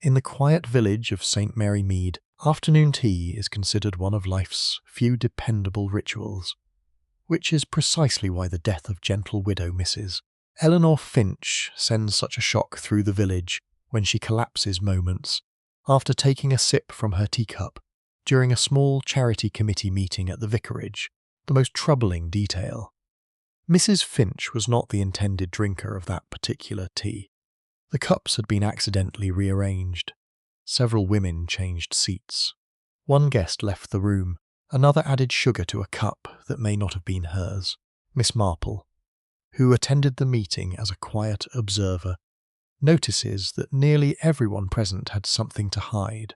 In the quiet village of St. Mary Mead, afternoon tea is considered one of life's few dependable rituals, which is precisely why the death of gentle widow Mrs. Eleanor Finch sends such a shock through the village when she collapses moments after taking a sip from her teacup during a small charity committee meeting at the vicarage. The most troubling detail. Mrs. Finch was not the intended drinker of that particular tea. The cups had been accidentally rearranged. Several women changed seats. One guest left the room. Another added sugar to a cup that may not have been hers. Miss Marple, who attended the meeting as a quiet observer, notices that nearly everyone present had something to hide,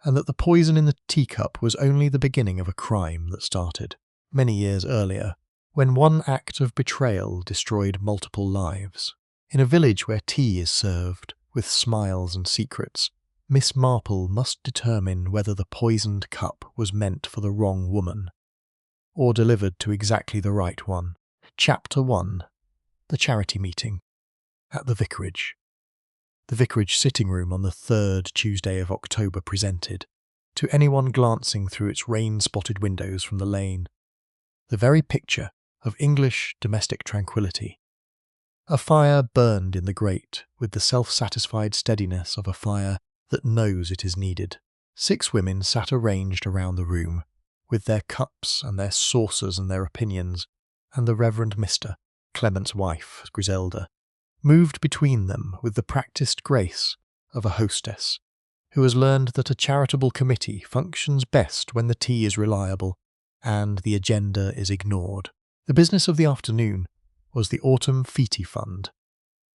and that the poison in the teacup was only the beginning of a crime that started many years earlier, when one act of betrayal destroyed multiple lives. In a village where tea is served with smiles and secrets, Miss Marple must determine whether the poisoned cup was meant for the wrong woman, or delivered to exactly the right one. Chapter 1. The Charity Meeting. At the vicarage. The vicarage sitting room on the third Tuesday of October presented, to anyone glancing through its rain-spotted windows from the lane, the very picture of English domestic tranquillity. A fire burned in the grate with the self-satisfied steadiness of a fire that knows it is needed. 6 women sat arranged around the room, with their cups and their saucers and their opinions, and the Reverend Mr. Clement's wife, Griselda, moved between them with the practised grace of a hostess, who has learned that a charitable committee functions best when the tea is reliable and the agenda is ignored. The business of the afternoon was the Autumn Fete Fund,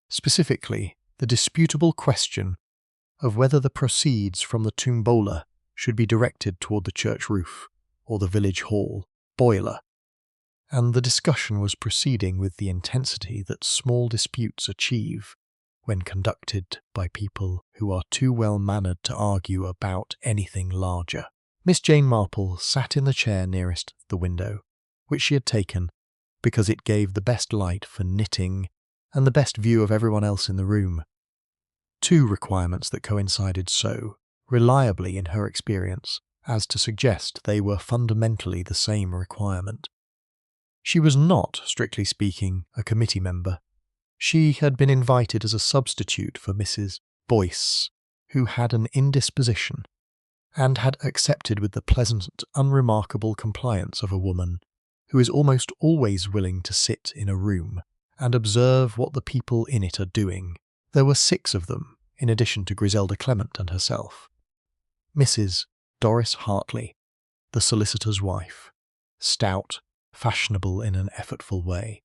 specifically the disputable question of whether the proceeds from the tombola should be directed toward the church roof or the village hall boiler, and the discussion was proceeding with the intensity that small disputes achieve when conducted by people who are too well-mannered to argue about anything larger. Miss Jane Marple sat in the chair nearest the window, which she had taken because it gave the best light for knitting and the best view of everyone else in the room. 2 requirements that coincided so reliably in her experience as to suggest they were fundamentally the same requirement. She was not, strictly speaking, a committee member. She had been invited as a substitute for Mrs. Boyce, who had an indisposition, and had accepted with the pleasant, unremarkable compliance of a woman who is almost always willing to sit in a room and observe what the people in it are doing. There were 6 of them, in addition to Griselda Clement and herself. Mrs. Doris Hartley, the solicitor's wife, stout, fashionable in an effortful way,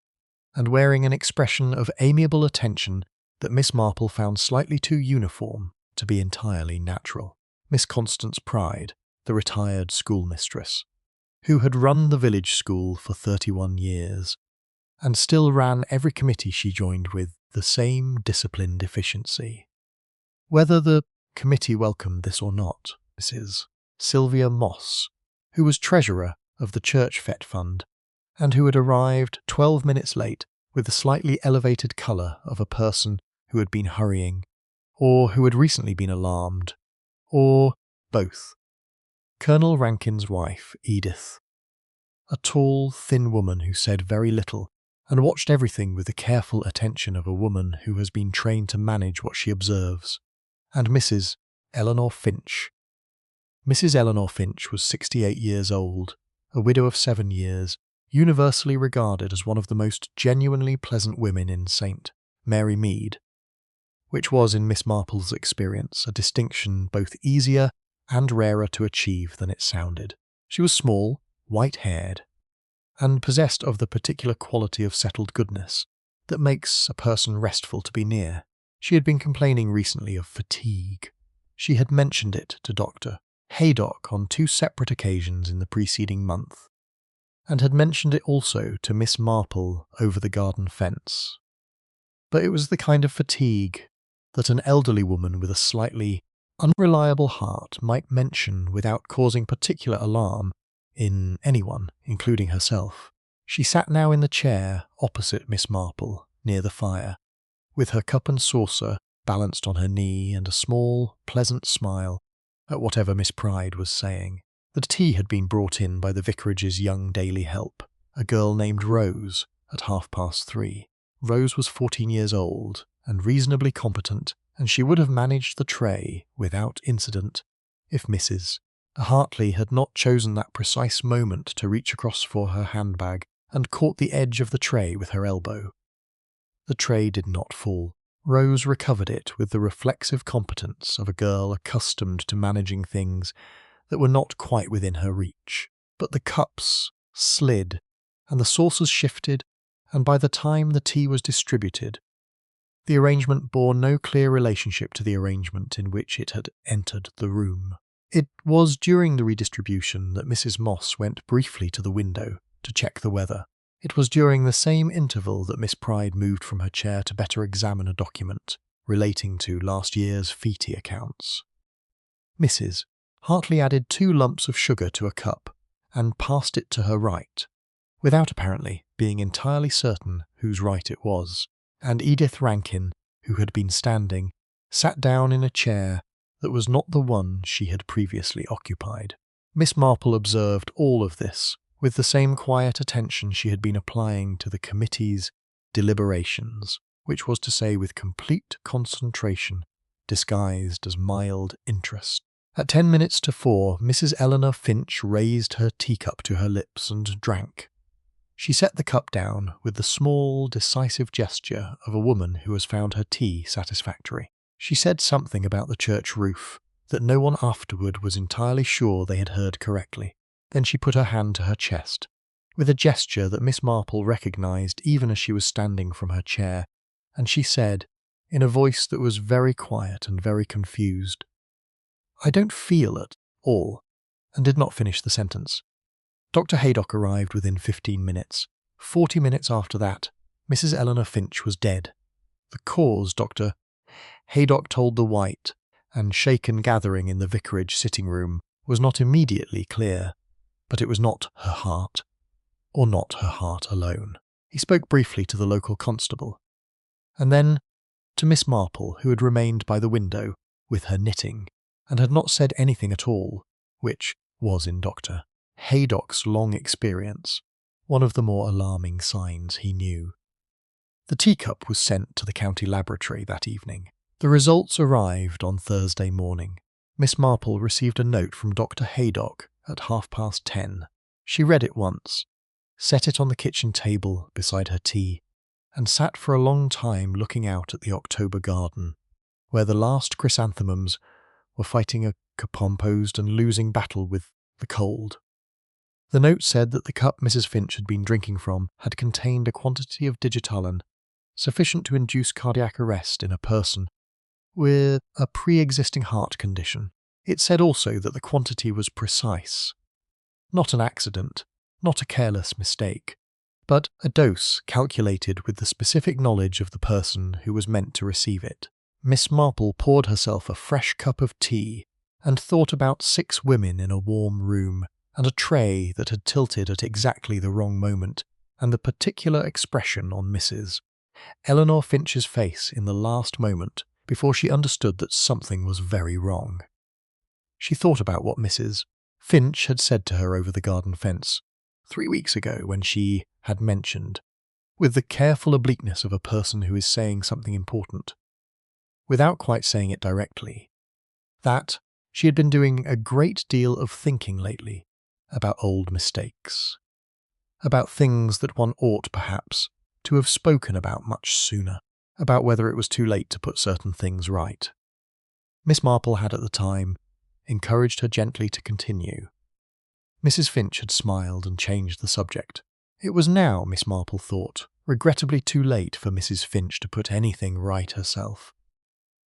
and wearing an expression of amiable attention that Miss Marple found slightly too uniform to be entirely natural. Miss Constance Pride, the retired schoolmistress, who had run the village school for 31 years, and still ran every committee she joined with the same disciplined efficiency. Whether the committee welcomed this or not, Mrs. Sylvia Moss, who was treasurer of the Church Fete Fund, and who had arrived 12 minutes late with the slightly elevated colour of a person who had been hurrying, or who had recently been alarmed, or both. Colonel Rankin's wife, Edith, a tall, thin woman who said very little and watched everything with the careful attention of a woman who has been trained to manage what she observes, and Mrs. Eleanor Finch. Mrs. Eleanor Finch was 68 years old, a widow of 7 years, universally regarded as one of the most genuinely pleasant women in St. Mary Mead, which was, in Miss Marple's experience, a distinction both easier and rarer to achieve than it sounded. She was small, white-haired, and possessed of the particular quality of settled goodness that makes a person restful to be near. She had been complaining recently of fatigue. She had mentioned it to Dr. Haydock on 2 separate occasions in the preceding month, and had mentioned it also to Miss Marple over the garden fence. But it was the kind of fatigue that an elderly woman with a slightly unreliable heart might mention without causing particular alarm in anyone, including herself. She sat now in the chair opposite Miss Marple, near the fire, with her cup and saucer balanced on her knee, and a small, pleasant smile at whatever Miss Pride was saying. The tea had been brought in by the vicarage's young daily help, a girl named Rose, at 3:30. Rose was 14 years old and reasonably competent, and she would have managed the tray without incident if Mrs. Hartley had not chosen that precise moment to reach across for her handbag and caught the edge of the tray with her elbow. The tray did not fall. Rose recovered it with the reflexive competence of a girl accustomed to managing things that were not quite within her reach. But the cups slid, and the saucers shifted, and by the time the tea was distributed, the arrangement bore no clear relationship to the arrangement in which it had entered the room. It was during the redistribution that Mrs. Moss went briefly to the window to check the weather. It was during the same interval that Miss Pride moved from her chair to better examine a document relating to last year's Feety accounts. Mrs. Hartley added 2 lumps of sugar to a cup and passed it to her right, without apparently being entirely certain whose right it was, and Edith Rankin, who had been standing, sat down in a chair that was not the one she had previously occupied. Miss Marple observed all of this with the same quiet attention she had been applying to the committee's deliberations, which was to say with complete concentration, disguised as mild interest. At 4:10, Mrs. Eleanor Finch raised her teacup to her lips and drank. She set the cup down with the small, decisive gesture of a woman who has found her tea satisfactory. She said something about the church roof that no one afterward was entirely sure they had heard correctly. Then she put her hand to her chest, with a gesture that Miss Marple recognised even as she was standing from her chair, and she said, in a voice that was very quiet and very confused, "I don't feel at all," and did not finish the sentence. Dr. Haydock arrived within 15 minutes. 40 minutes after that, Mrs. Eleanor Finch was dead. The cause, Dr. Haydock told the white and shaken gathering in the vicarage sitting room, was not immediately clear, but it was not her heart, or not her heart alone. He spoke briefly to the local constable, and then to Miss Marple, who had remained by the window with her knitting, and had not said anything at all, which was in Dr. Haydock's long experience one of the more alarming signs he knew. The teacup was sent to the county laboratory that evening. The results arrived on Thursday morning. Miss Marple received a note from Dr. Haydock at 10:30. She read it once, set it on the kitchen table beside her tea, and sat for a long time looking out at the October garden, where the last chrysanthemums were fighting a composed and losing battle with the cold. The note said that the cup Mrs. Finch had been drinking from had contained a quantity of digitalin sufficient to induce cardiac arrest in a person with a pre-existing heart condition. It said also that the quantity was precise, not an accident, not a careless mistake, but a dose calculated with the specific knowledge of the person who was meant to receive it. Miss Marple poured herself a fresh cup of tea and thought about 6 women in a warm room and a tray that had tilted at exactly the wrong moment, and the particular expression on Mrs. Eleanor Finch's face in the last moment before she understood that something was very wrong. She thought about what Mrs. Finch had said to her over the garden fence 3 weeks ago, when she had mentioned, with the careful obliqueness of a person who is saying something important, without quite saying it directly, that she had been doing a great deal of thinking lately about old mistakes, about things that one ought, perhaps, to have spoken about much sooner, about whether it was too late to put certain things right. Miss Marple had at the time encouraged her gently to continue. Mrs. Finch had smiled and changed the subject. It was now, Miss Marple thought, regrettably too late for Mrs. Finch to put anything right herself.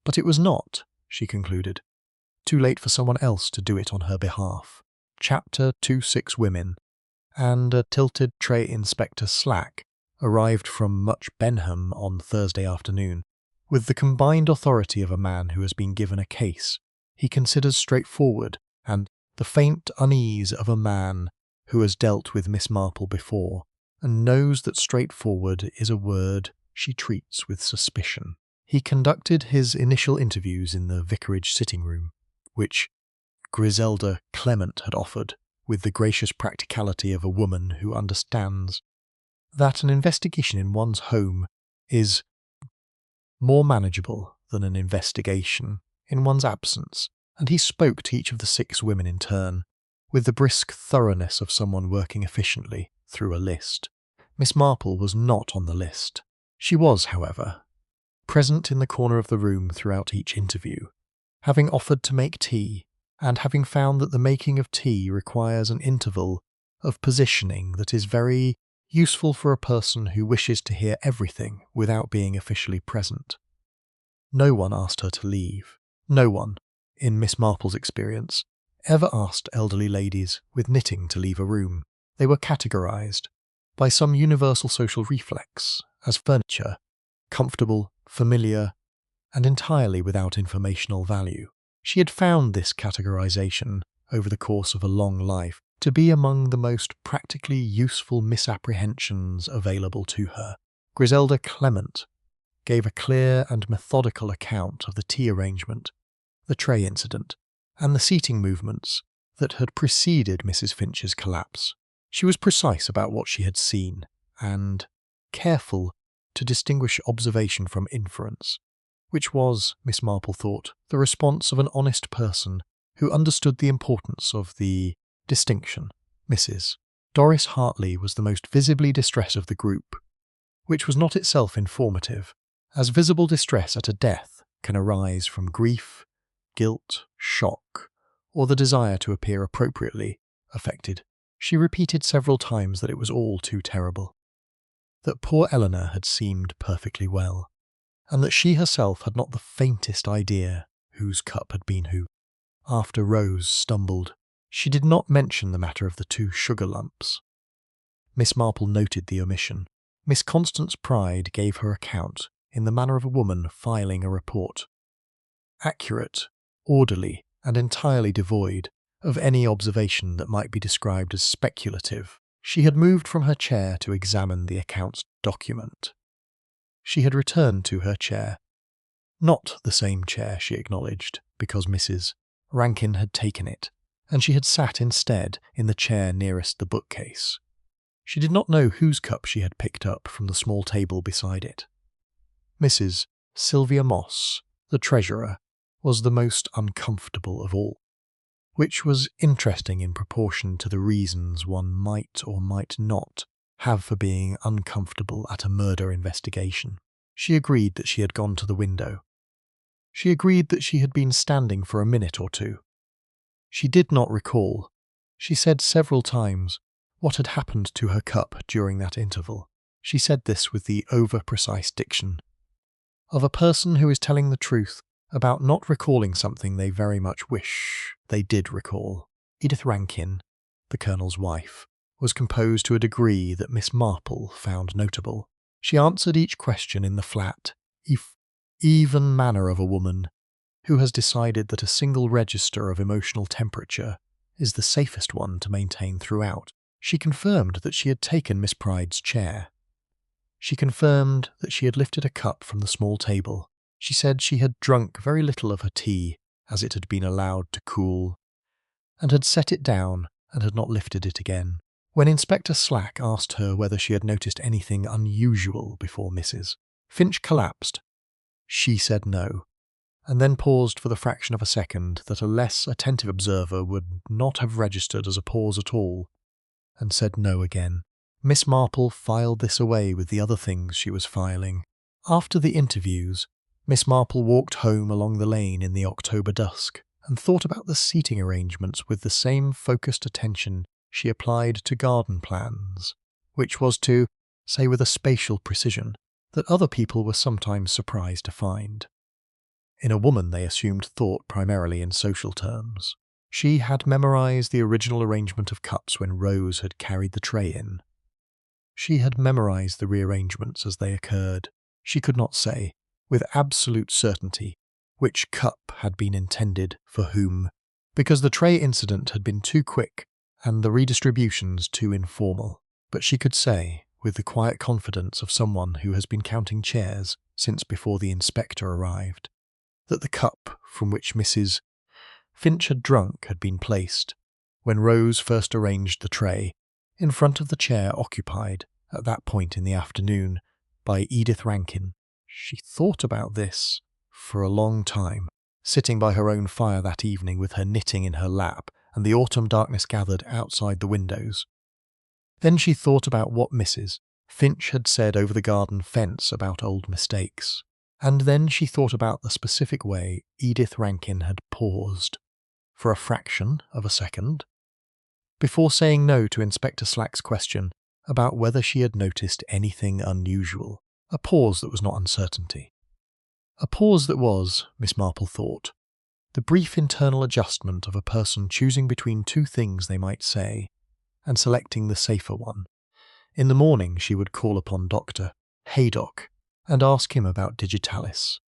But it was not, she concluded, too late for someone else to do it on her behalf. Chapter 26 Women and a tilted tray Inspector Slack arrived from Much Benham on Thursday afternoon, with the combined authority of a man who has been given a case he considers straightforward, and the faint unease of a man who has dealt with Miss Marple before, and knows that straightforward is a word she treats with suspicion. He conducted his initial interviews in the vicarage sitting room, which Griselda Clement had offered, with the gracious practicality of a woman who understands that an investigation in one's home is more manageable than an investigation in one's absence, and he spoke to each of the 6 women in turn, with the brisk thoroughness of someone working efficiently through a list. Miss Marple was not on the list. She was, however, present in the corner of the room throughout each interview, having offered to make tea, and having found that the making of tea requires an interval of positioning that is very useful for a person who wishes to hear everything without being officially present. No one asked her to leave. No one, in Miss Marple's experience, ever asked elderly ladies with knitting to leave a room. They were categorised by some universal social reflex as furniture, comfortable, familiar, and entirely without informational value. She had found this categorisation over the course of a long life to be among the most practically useful misapprehensions available to her. Griselda Clement gave a clear and methodical account of the tea arrangement, the tray incident, and the seating movements that had preceded Mrs. Finch's collapse. She was precise about what she had seen, and careful to distinguish observation from inference, which was, Miss Marple thought, the response of an honest person who understood the importance of the distinction. Mrs. Doris Hartley was the most visibly distressed of the group, which was not itself informative, as visible distress at a death can arise from grief, guilt, shock, or the desire to appear appropriately affected. She repeated several times that it was all too terrible, that poor Eleanor had seemed perfectly well, and that she herself had not the faintest idea whose cup had been who. After Rose stumbled, she did not mention the matter of the 2 sugar lumps. Miss Marple noted the omission. Miss Constance Pride gave her account in the manner of a woman filing a report, accurate, orderly, and entirely devoid of any observation that might be described as speculative. She had moved from her chair to examine the accounts document. She had returned to her chair. Not the same chair, she acknowledged, because Mrs. Rankin had taken it, and she had sat instead in the chair nearest the bookcase. She did not know whose cup she had picked up from the small table beside it. Mrs. Sylvia Moss, the treasurer, was the most uncomfortable of all, which was interesting in proportion to the reasons one might or might not have for being uncomfortable at a murder investigation. She agreed that she had gone to the window. She agreed that she had been standing for a minute or 2. She did not recall, she said several times, what had happened to her cup during that interval. She said this with the over-precise diction of a person who is telling the truth about not recalling something they very much wish they did recall. Edith Rankin, the Colonel's wife, was composed to a degree that Miss Marple found notable. She answered each question in the flat, even manner of a woman who has decided that a single register of emotional temperature is the safest one to maintain throughout. She confirmed that she had taken Miss Pride's chair. She confirmed that she had lifted a cup from the small table. She said she had drunk very little of her tea, as it had been allowed to cool, and had set it down and had not lifted it again. When Inspector Slack asked her whether she had noticed anything unusual before Mrs. Finch collapsed, she said no, and then paused for the fraction of a second that a less attentive observer would not have registered as a pause at all, and said no again. Miss Marple filed this away with the other things she was filing. After the interviews, Miss Marple walked home along the lane in the October dusk and thought about the seating arrangements with the same focused attention she applied to garden plans, which was to say with a spatial precision that other people were sometimes surprised to find. In a woman they assumed thought primarily in social terms. She had memorized the original arrangement of cups when Rose had carried the tray in. She had memorized the rearrangements as they occurred. She could not say, with absolute certainty, which cup had been intended for whom, because the tray incident had been too quick and the redistributions too informal. But she could say, with the quiet confidence of someone who has been counting chairs since before the inspector arrived, that the cup from which Mrs. Finch had drunk had been placed, when Rose first arranged the tray, in front of the chair occupied, at that point in the afternoon, by Edith Rankin. She thought about this for a long time, sitting by her own fire that evening with her knitting in her lap and the autumn darkness gathered outside the windows. Then she thought about what Mrs. Finch had said over the garden fence about old mistakes, and then she thought about the specific way Edith Rankin had paused, for a fraction of a second, before saying no to Inspector Slack's question about whether she had noticed anything unusual, a pause that was not uncertainty. A pause that was, Miss Marple thought, the brief internal adjustment of a person choosing between two things they might say, and selecting the safer one. In the morning she would call upon Dr. Haydock and ask him about digitalis,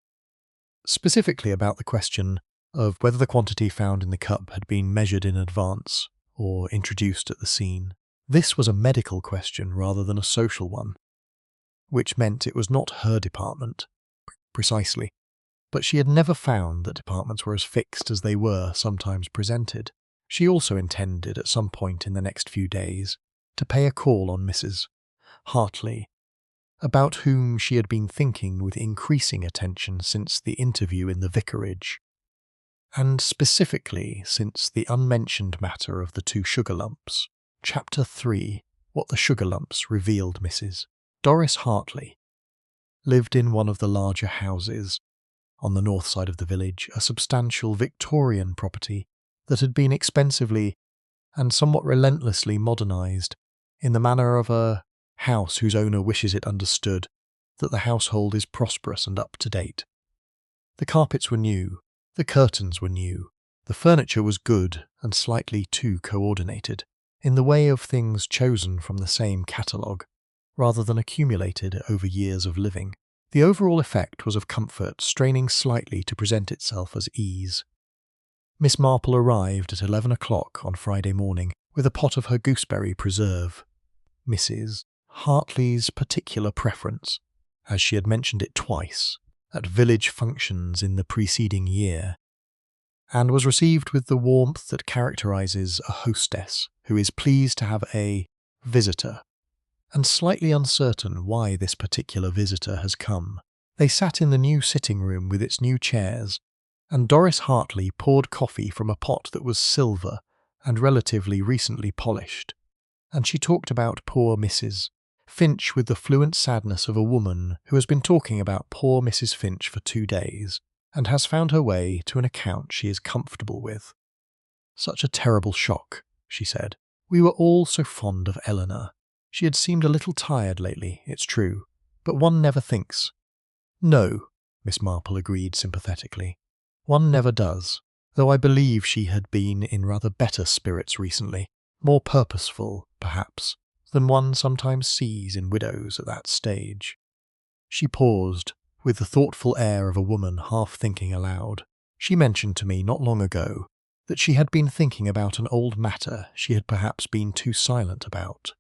specifically about the question of whether the quantity found in the cup had been measured in advance or introduced at the scene. This was a medical question rather than a social one, which meant it was not her department, precisely, but she had never found that departments were as fixed as they were sometimes presented. She also intended at some point in the next few days to pay a call on Mrs. Hartley, about whom she had been thinking with increasing attention since the interview in the vicarage, and specifically since the unmentioned matter of the 2 sugar lumps. Chapter 3. What the sugar lumps revealed Mrs. Doris Hartley lived in one of the larger houses on the north side of the village, a substantial Victorian property that had been expensively and somewhat relentlessly modernised in the manner of a house whose owner wishes it understood that the household is prosperous and up to date. The carpets were new, the curtains were new, the furniture was good and slightly too coordinated, in the way of things chosen from the same catalogue, rather than accumulated over years of living. The overall effect was of comfort, straining slightly to present itself as ease. Miss Marple arrived at 11 o'clock on Friday morning with a pot of her gooseberry preserve, Mrs. Hartley's particular preference, as she had mentioned it twice at village functions in the preceding year, and was received with the warmth that characterises a hostess who is pleased to have a visitor, and slightly uncertain why this particular visitor has come. They sat in the new sitting room with its new chairs, and Doris Hartley poured coffee from a pot that was silver and relatively recently polished, and she talked about poor Mrs. Finch with the fluent sadness of a woman who has been talking about poor Mrs. Finch for 2 days, and has found her way to an account she is comfortable with. Such a terrible shock, she said. We were all so fond of Eleanor. She had seemed a little tired lately, it's true, but one never thinks. No, Miss Marple agreed sympathetically. One never does, though I believe she had been in rather better spirits recently, more purposeful, perhaps, than one sometimes sees in widows at that stage. She paused, with the thoughtful air of a woman half thinking aloud. She mentioned to me not long ago that she had been thinking about an old matter she had perhaps been too silent about.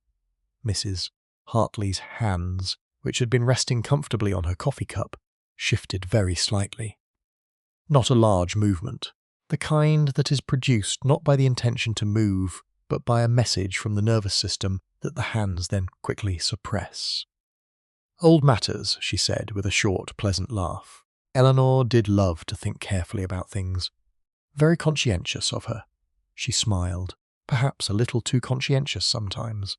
Mrs. Hartley's hands, which had been resting comfortably on her coffee cup, shifted very slightly. Not a large movement, the kind that is produced not by the intention to move, but by a message from the nervous system that the hands then quickly suppress. Old matters, she said with a short, pleasant laugh. Eleanor did love to think carefully about things. Very conscientious of her. She smiled, perhaps a little too conscientious sometimes.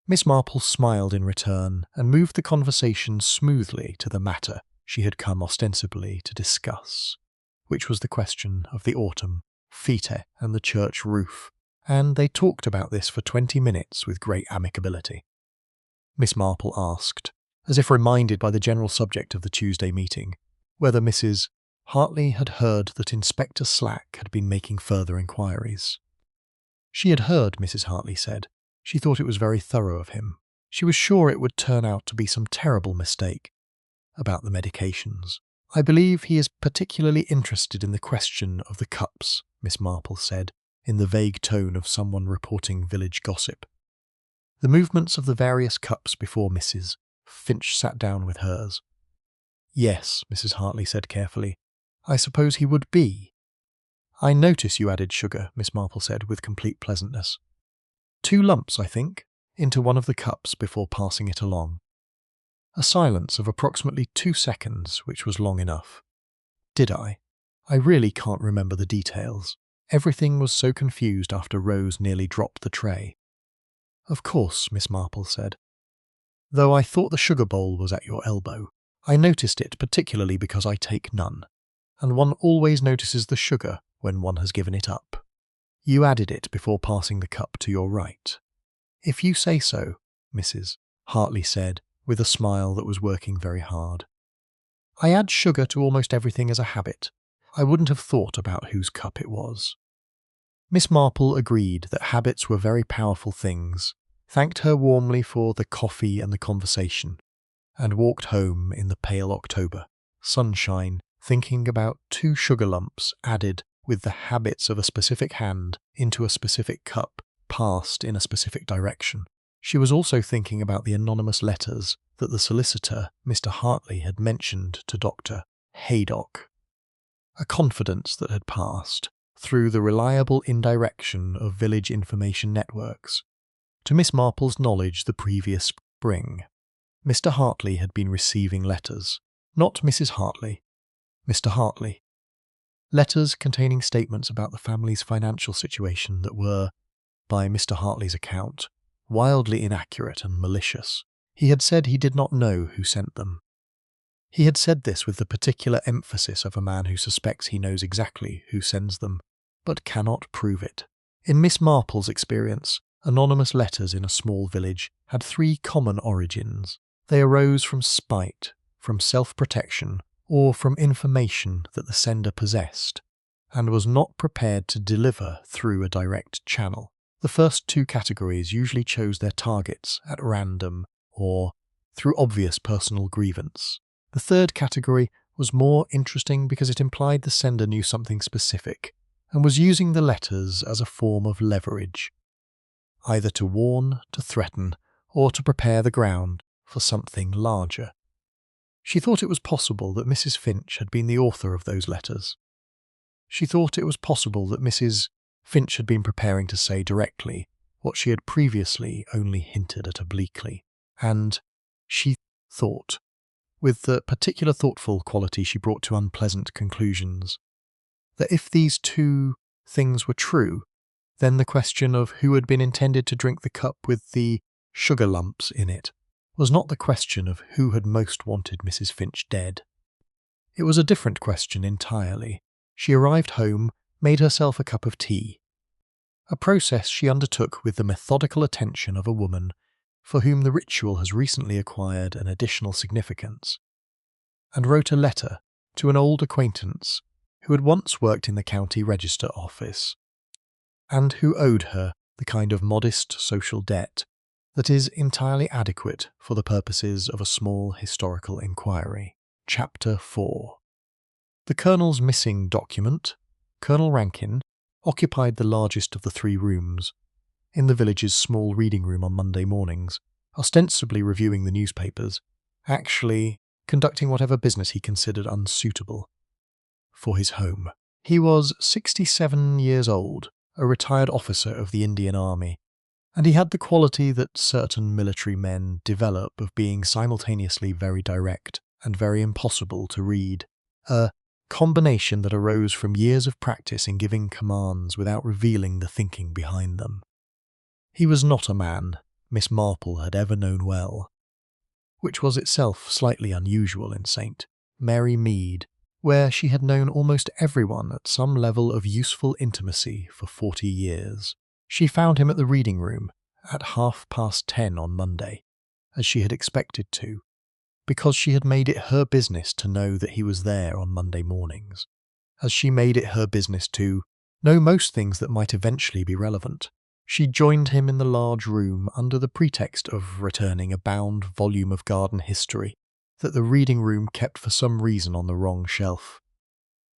Miss Marple smiled in return and moved the conversation smoothly to the matter she had come ostensibly to discuss, which was the question of the autumn, fete and the church roof, and they talked about this for 20 minutes with great amicability. Miss Marple asked, as if reminded by the general subject of the Tuesday meeting, whether Mrs. Hartley had heard that Inspector Slack had been making further inquiries. She had heard, Mrs. Hartley said. She thought it was very thorough of him. She was sure it would turn out to be some terrible mistake about the medications. I believe he is particularly interested in the question of the cups, Miss Marple said, in the vague tone of someone reporting village gossip. the movements of the various cups before Mrs. Finch sat down with hers. "Yes," Mrs. Hartley said carefully. "I suppose he would be." "I notice you added sugar," Miss Marple said with complete pleasantness. "2 lumps, I think," into one of the cups before passing it along. A silence of approximately 2 seconds, which was long enough. "Did I? I really can't remember the details. Everything was so confused after Rose nearly dropped the tray." "Of course," Miss Marple said. "Though I thought the sugar bowl was at your elbow. I noticed it particularly because I take none, and one always notices the sugar when one has given it up. You added it before passing the cup to your right." "If you say so," Mrs. Hartley said, with a smile that was working very hard. "I add sugar to almost everything as a habit. I wouldn't have thought about whose cup it was." Miss Marple agreed that habits were very powerful things, thanked her warmly for the coffee and the conversation, and walked home in the pale October sunshine, thinking about 2 sugar lumps added with the habits of a specific hand into a specific cup, passed in a specific direction. She was also thinking about the anonymous letters that the solicitor, Mr. Hartley, had mentioned to Dr. Haydock. A confidence that had passed through the reliable indirection of village information networks to Miss Marple's knowledge the previous spring. Mr. Hartley had been receiving letters, not Mrs. Hartley, Mr. Hartley. Letters containing statements about the family's financial situation that were, by Mr. Hartley's account, wildly inaccurate and malicious. He had said he did not know who sent them. He had said this with the particular emphasis of a man who suspects he knows exactly who sends them, but cannot prove it. In Miss Marple's experience, anonymous letters in a small village had 3 common origins. They arose from spite, from self-protection, or from information that the sender possessed, and was not prepared to deliver through a direct channel. The first 2 categories usually chose their targets at random or through obvious personal grievance. The third category was more interesting because it implied the sender knew something specific and was using the letters as a form of leverage, either to warn, to threaten, or to prepare the ground for something larger. She thought it was possible that Mrs. Finch had been the author of those letters. She thought it was possible that Mrs. Finch had been preparing to say directly what she had previously only hinted at obliquely, and she thought, with the particular thoughtful quality she brought to unpleasant conclusions, that if these 2 things were true, then the question of who had been intended to drink the cup with the sugar lumps in it was not the question of who had most wanted Mrs. Finch dead. It was a different question entirely. She arrived home, made herself a cup of tea, a process she undertook with the methodical attention of a woman for whom the ritual has recently acquired an additional significance, and wrote a letter to an old acquaintance who had once worked in the county register office, and who owed her the kind of modest social debt that is entirely adequate for the purposes of a small historical inquiry. Chapter 4. The Colonel's missing document, Colonel Rankin, occupied the largest of the 3 rooms in the village's small reading room on Monday mornings, ostensibly reviewing the newspapers, actually conducting whatever business he considered unsuitable for his home. He was 67 years old, a retired officer of the Indian Army, and he had the quality that certain military men develop of being simultaneously very direct and very impossible to read, a combination that arose from years of practice in giving commands without revealing the thinking behind them. He was not a man Miss Marple had ever known well, which was itself slightly unusual in St. Mary Mead, where she had known almost everyone at some level of useful intimacy for 40 years. She found him at the reading room at 10:30 on Monday, as she had expected to, because she had made it her business to know that he was there on Monday mornings, as she made it her business to know most things that might eventually be relevant. She joined him in the large room under the pretext of returning a bound volume of garden history that the reading room kept for some reason on the wrong shelf,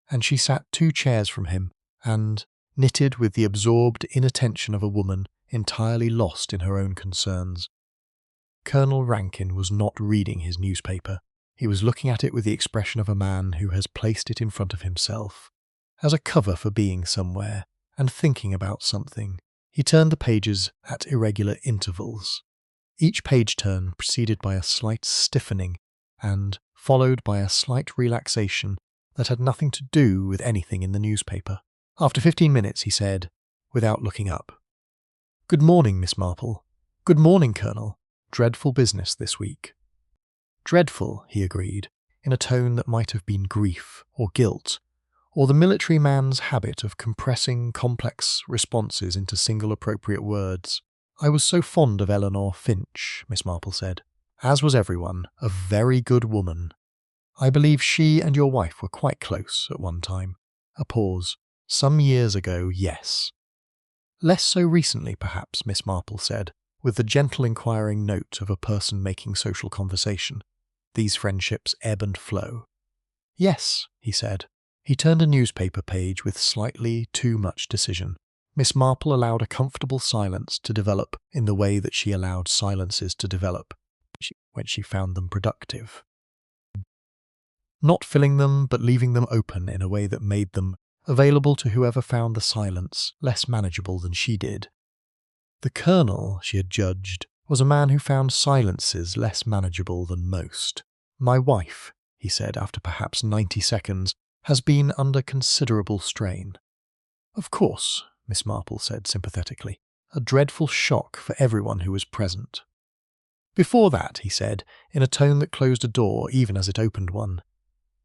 and she sat 2 chairs from him and knitted with the absorbed inattention of a woman entirely lost in her own concerns. Colonel Rankin was not reading his newspaper. He was looking at it with the expression of a man who has placed it in front of himself, as a cover for being somewhere, and thinking about something. He turned the pages at irregular intervals, each page turn preceded by a slight stiffening and followed by a slight relaxation that had nothing to do with anything in the newspaper. After 15 minutes, he said, without looking up, "Good morning, Miss Marple." "Good morning, Colonel. Dreadful business this week." "Dreadful," he agreed, in a tone that might have been grief or guilt, or the military man's habit of compressing complex responses into single appropriate words. "I was so fond of Eleanor Finch," Miss Marple said. "As was everyone. A very good woman. I believe she and your wife were quite close at one time." A pause. "Some years ago, yes." "Less so recently, perhaps," Miss Marple said, with the gentle inquiring note of a person making social conversation. "These friendships ebb and flow." "Yes," he said. He turned a newspaper page with slightly too much decision. Miss Marple allowed a comfortable silence to develop in the way that she allowed silences to develop when she found them productive. Not filling them, but leaving them open in a way that made them available to whoever found the silence less manageable than she did. The Colonel, she had judged, was a man who found silences less manageable than most. "My wife," he said after perhaps 90 seconds, "has been under considerable strain." "Of course," Miss Marple said sympathetically. "A dreadful shock for everyone who was present." "Before that," he said, in a tone that closed a door even as it opened one.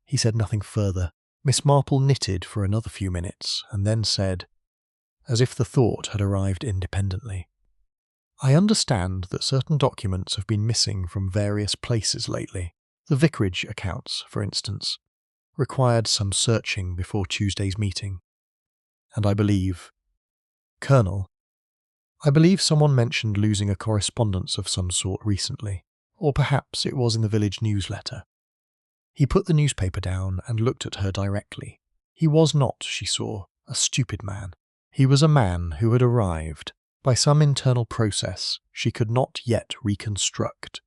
He said nothing further. Miss Marple knitted for another few minutes, and then said, as if the thought had arrived independently, "I understand that certain documents have been missing from various places lately. The vicarage accounts, for instance, required some searching before Tuesday's meeting. And I believe, Colonel, I believe someone mentioned losing a correspondence of some sort recently, or perhaps it was in the village newsletter." He put the newspaper down and looked at her directly. He was not, she saw, a stupid man. He was a man who had arrived, by some internal process she could not yet reconstruct,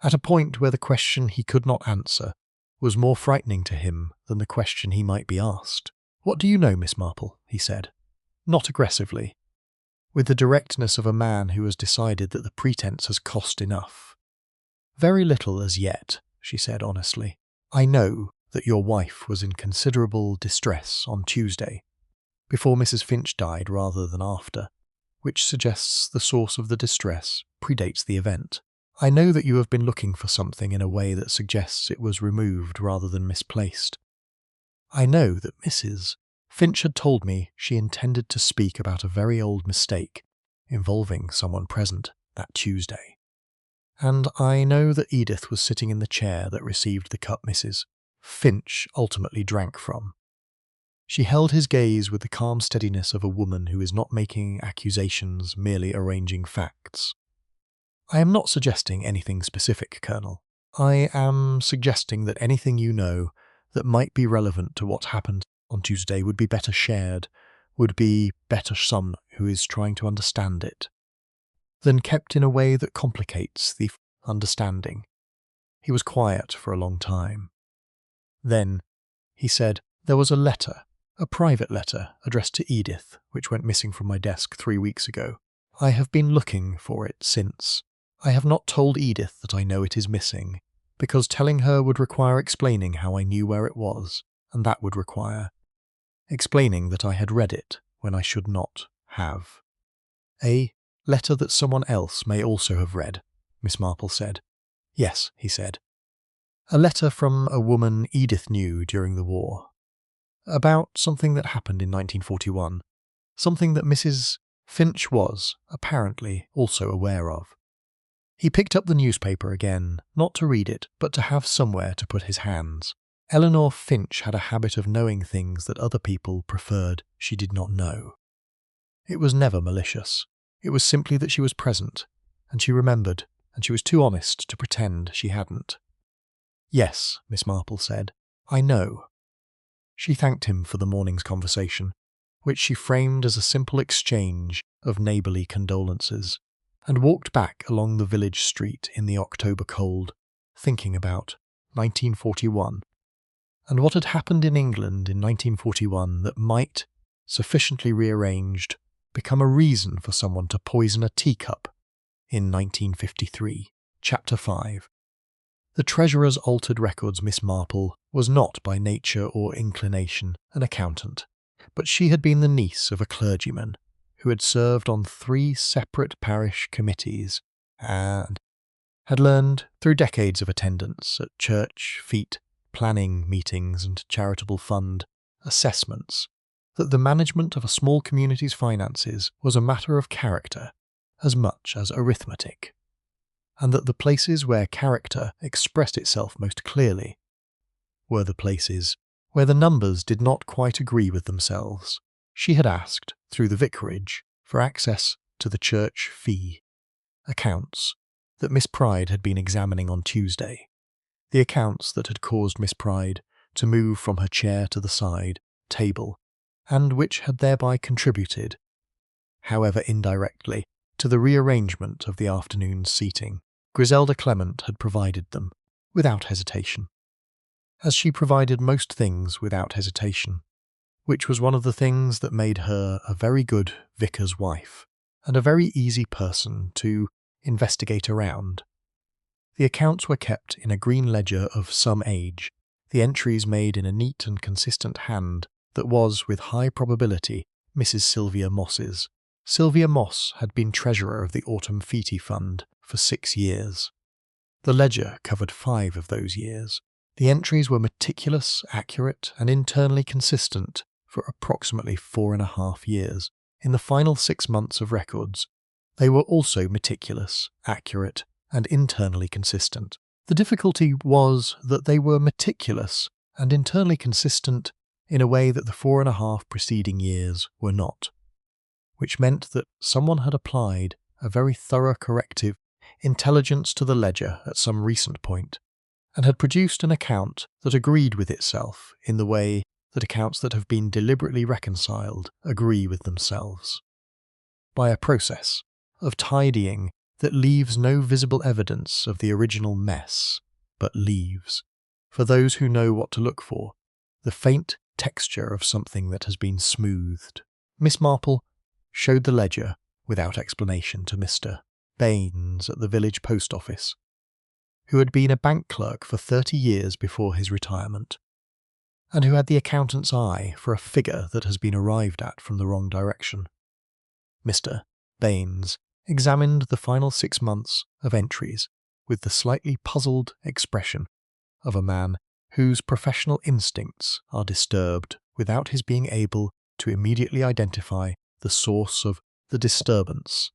at a point where the question he could not answer was more frightening to him than the question he might be asked. "What do you know, Miss Marple?" he said. Not aggressively, with the directness of a man who has decided that the pretense has cost enough. "Very little as yet," she said honestly. "I know that your wife was in considerable distress on Tuesday, before Mrs. Finch died rather than after, which suggests the source of the distress predates the event. I know that you have been looking for something in a way that suggests it was removed rather than misplaced. I know that Mrs. Finch had told me she intended to speak about a very old mistake involving someone present that Tuesday. And I know that Edith was sitting in the chair that received the cup Mrs. Finch ultimately drank from." She held his gaze with the calm steadiness of a woman who is not making accusations, merely arranging facts. "I am not suggesting anything specific, Colonel. I am suggesting that anything you know that might be relevant to what happened on Tuesday would be better shared, would be better someone who is trying to understand it, than kept in a way that complicates the understanding." He was quiet for a long time. Then he said, "There was a letter, a private letter addressed to Edith, which went missing from my desk 3 weeks ago. I have been looking for it since. I have not told Edith that I know it is missing, because telling her would require explaining how I knew where it was, and that would require explaining that I had read it when I should not have." "A letter that someone else may also have read," Miss Marple said. "Yes," he said. "A letter from a woman Edith knew during the war. About something that happened in 1941. Something that Mrs. Finch was, apparently, also aware of." He picked up the newspaper again, not to read it, but to have somewhere to put his hands. Eleanor Finch had a habit of knowing things that other people preferred she did not know. It was never malicious. It was simply that she was present, and she remembered, and she was too honest to pretend she hadn't. "Yes," Miss Marple said, "I know." She thanked him for the morning's conversation. which she framed as a simple exchange of neighbourly condolences, and walked back along the village street in the October cold, thinking about 1941, and what had happened in England in 1941 that might, sufficiently rearranged, become a reason for someone to poison a teacup in 1953. Chapter 5. The Treasurer's altered records Miss Marple was not by nature or inclination an accountant, but she had been the niece of a clergyman who had served on 3 separate parish committees and had learned through decades of attendance at church, fete, planning meetings and charitable fund assessments that the management of a small community's finances was a matter of character as much as arithmetic, and that the places where character expressed itself most clearly were the places where the numbers did not quite agree with themselves. She had asked, through the vicarage, for access to the church fee accounts that Miss Pride had been examining on Tuesday, the accounts that had caused Miss Pride to move from her chair to the side table, and which had thereby contributed, however indirectly, to the rearrangement of the afternoon's seating. Griselda Clement had provided them, without hesitation, as she provided most things without hesitation, which was one of the things that made her a very good vicar's wife, and a very easy person to investigate around. The accounts were kept in a green ledger of some age, the entries made in a neat and consistent hand that was, with high probability, Mrs. Sylvia Moss's. Sylvia Moss had been treasurer of the Autumn Fete Fund for 6 years. The ledger covered 5 of those years. The entries were meticulous, accurate, and internally consistent for approximately 4.5 years. In the final 6 months of records, they were also meticulous, accurate, and internally consistent. The difficulty was that they were meticulous and internally consistent in a way that the 4.5 preceding years were not, which meant that someone had applied a very thorough corrective intelligence to the ledger at some recent point, and had produced an account that agreed with itself in the way that accounts that have been deliberately reconciled agree with themselves, by a process of tidying that leaves no visible evidence of the original mess, but leaves, for those who know what to look for, the faint texture of something that has been smoothed. Miss Marple showed the ledger without explanation to Mr. Baines at the village post office, who had been a bank clerk for 30 years before his retirement, and who had the accountant's eye for a figure that has been arrived at from the wrong direction. Mr. Baines examined the final 6 months of entries with the slightly puzzled expression of a man whose professional instincts are disturbed without his being able to immediately identify the source of the disturbance.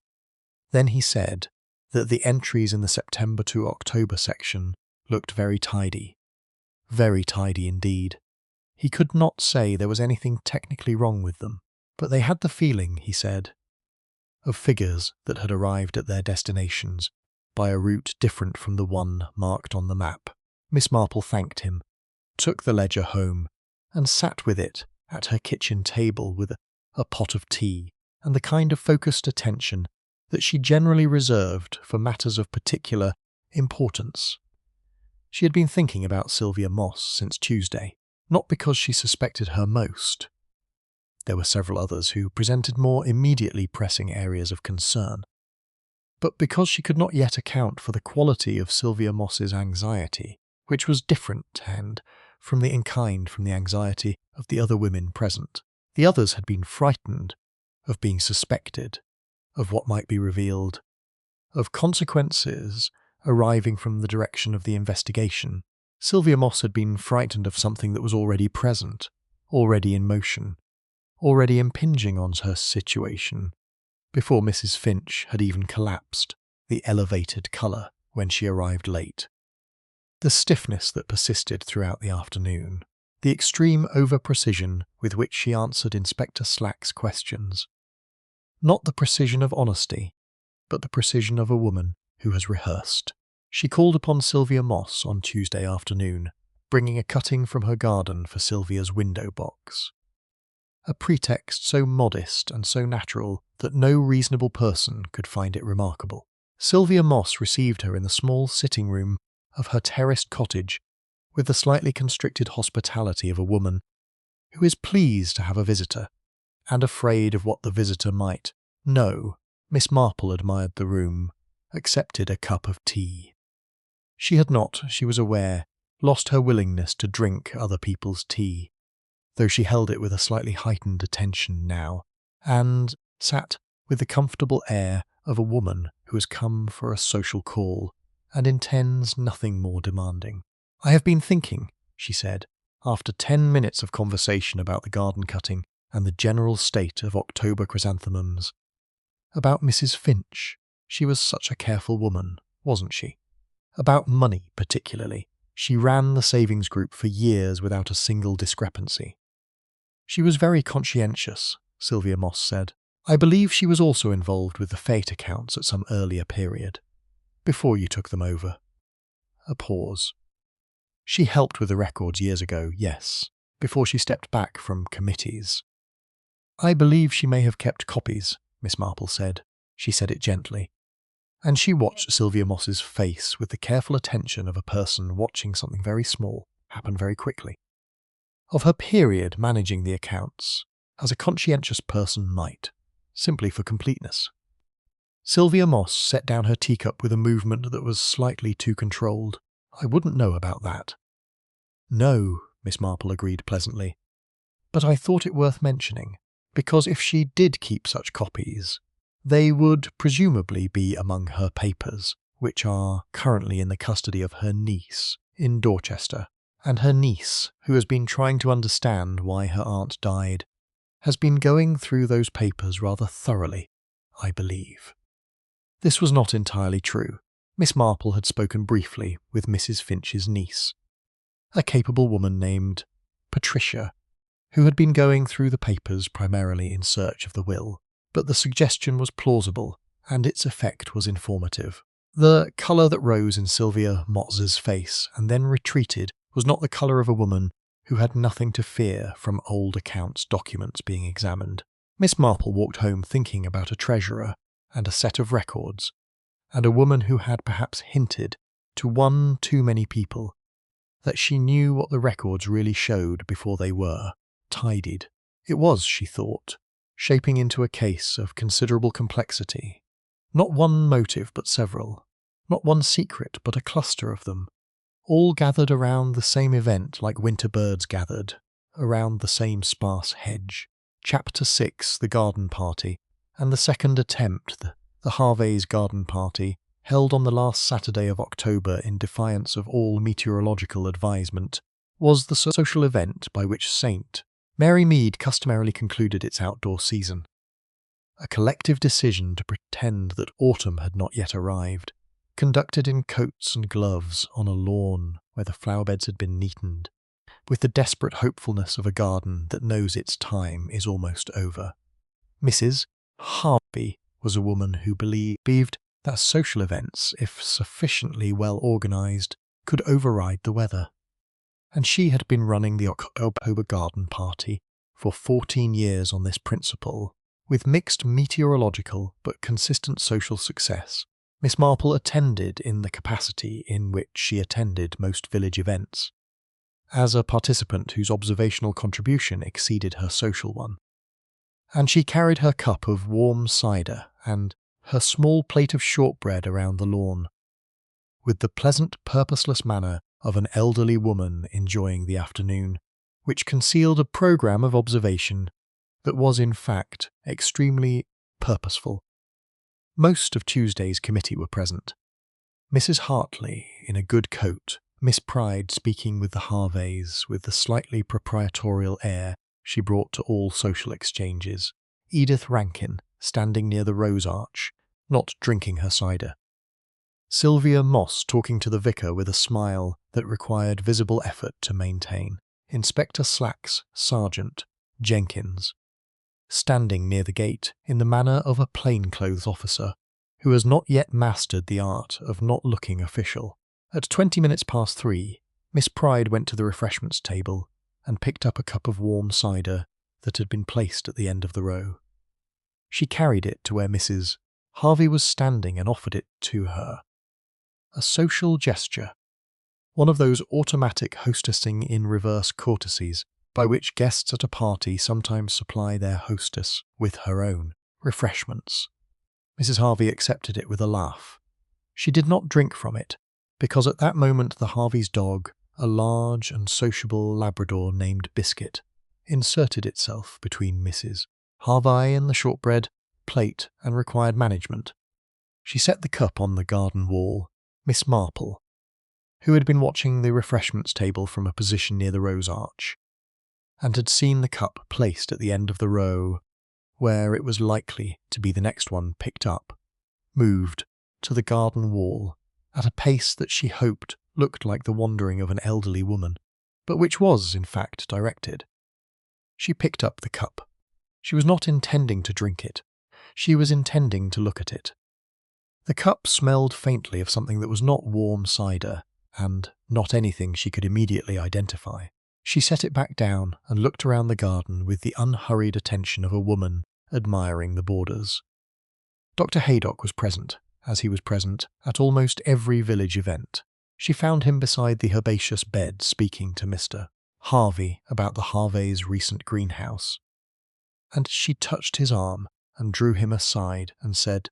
Then he said that the entries in the September to October section looked very tidy indeed. He could not say there was anything technically wrong with them, but they had the feeling, he said, of figures that had arrived at their destinations by a route different from the one marked on the map. Miss Marple thanked him, took the ledger home, and sat with it at her kitchen table with a pot of tea and the kind of focused attention that she generally reserved for matters of particular importance. She had been thinking about Sylvia Moss since Tuesday, not because she suspected her most. There were several others who presented more immediately pressing areas of concern, but because she could not yet account for the quality of Sylvia Moss's anxiety, which was different and from the anxiety of the other women present. The others had been frightened of being suspected, of what might be revealed, of consequences arriving from the direction of the investigation. Sylvia Moss had been frightened of something that was already present, already in motion, already impinging on her situation, before Mrs. Finch had even collapsed, the elevated colour when she arrived late. The stiffness that persisted throughout the afternoon, the extreme over-precision with which she answered Inspector Slack's questions. Not the precision of honesty, but the precision of a woman who has rehearsed. She called upon Sylvia Moss on Tuesday afternoon, bringing a cutting from her garden for Sylvia's window box. a pretext so modest and so natural that no reasonable person could find it remarkable. Sylvia Moss received her in the small sitting room of her terraced cottage with the slightly constricted hospitality of a woman who is pleased to have a visitor and afraid of what the visitor might. No, Miss Marple admired the room, accepted a cup of tea. She had not, she was aware, lost her willingness to drink other people's tea, though she held it with a slightly heightened attention now, and sat with the comfortable air of a woman who has come for a social call and intends nothing more demanding. "I have been thinking," she said, after 10 minutes of conversation about the garden cutting and the general state of October chrysanthemums, "about Mrs. Finch. She was such a careful woman, wasn't she? About money, particularly. She ran the savings group for years without a single discrepancy." "She was very conscientious," Sylvia Moss said. "I believe she was also involved with the fate accounts at some earlier period, before you took them over." A pause. "She helped with the records years ago, yes, before she stepped back from committees." "I believe she may have kept copies," Miss Marple said. She said it gently, and she watched Sylvia Moss's face with the careful attention of a person watching something very small happen very quickly. "Of her period managing the accounts, as a conscientious person might, simply for completeness." Sylvia Moss set down her teacup with a movement that was slightly too controlled. "I wouldn't know about that." "No," Miss Marple agreed pleasantly, "but I thought it worth mentioning, because if she did keep such copies, they would presumably be among her papers, which are currently in the custody of her niece in Dorchester, and her niece, who has been trying to understand why her aunt died, has been going through those papers rather thoroughly, I believe." This was not entirely true. Miss Marple had spoken briefly with Mrs. Finch's niece, a capable woman named Patricia, who had been going through the papers primarily in search of the will, but the suggestion was plausible and its effect was informative. The colour that rose in Sylvia Moss's face and then retreated was not the colour of a woman who had nothing to fear from old accounts documents being examined. Miss Marple walked home thinking about a treasurer and a set of records, and a woman who had perhaps hinted to one too many people that she knew what the records really showed before they were tidied. It was, she thought, shaping into a case of considerable complexity. Not one motive but several, not one secret but a cluster of them, all gathered around the same event like winter birds gathered around the same sparse hedge. Chapter 6, the garden party, and the second attempt, the Harvey's garden party, held on the last Saturday of October in defiance of all meteorological advisement, was the social event by which St. Mary Mead customarily concluded its outdoor season. A collective decision to pretend that autumn had not yet arrived, conducted in coats and gloves on a lawn where the flowerbeds had been neatened, with the desperate hopefulness of a garden that knows its time is almost over. Mrs. Harvey was a woman who believed that social events, if sufficiently well organised, could override the weather, and she had been running the October garden party for 14 years on this principle, with mixed meteorological but consistent social success. Miss Marple attended in the capacity in which she attended most village events, as a participant whose observational contribution exceeded her social one, and she carried her cup of warm cider and her small plate of shortbread around the lawn, with the pleasant, purposeless manner of an elderly woman enjoying the afternoon, which concealed a programme of observation that was in fact extremely purposeful. Most of Tuesday's committee were present. Mrs. Hartley, in a good coat, Miss Pride speaking with the Harveys with the slightly proprietorial air she brought to all social exchanges, Edith Rankin standing near the rose arch, not drinking her cider, Sylvia Moss talking to the vicar with a smile that required visible effort to maintain, Inspector Slack's Sergeant, Jenkins, standing near the gate in the manner of a plainclothes officer who has not yet mastered the art of not looking official. At 20 minutes past 3, Miss Pride went to the refreshments table and picked up a cup of warm cider that had been placed at the end of the row. She carried it to where Mrs. Harvey was standing and offered it to her. A social gesture, one of those automatic hostessing in reverse courtesies by which guests at a party sometimes supply their hostess with her own refreshments. Mrs. Harvey accepted it with a laugh. She did not drink from it, because at that moment the Harvey's dog, a large and sociable Labrador named Biscuit, inserted itself between Mrs. Harvey and the shortbread, plate, and required management. She set the cup on the garden wall. Miss Marple, who had been watching the refreshments table from a position near the rose arch, and had seen the cup placed at the end of the row, where it was likely to be the next one picked up, moved to the garden wall at a pace that she hoped looked like the wandering of an elderly woman, but which was, in fact, directed. She picked up the cup. She was not intending to drink it. She was intending to look at it. The cup smelled faintly of something that was not warm cider, and not anything she could immediately identify. She set it back down and looked around the garden with the unhurried attention of a woman admiring the borders. Dr. Haydock was present, as he was present at almost every village event. She found him beside the herbaceous bed speaking to Mr. Harvey about the Harveys' recent greenhouse, and she touched his arm and drew him aside and said,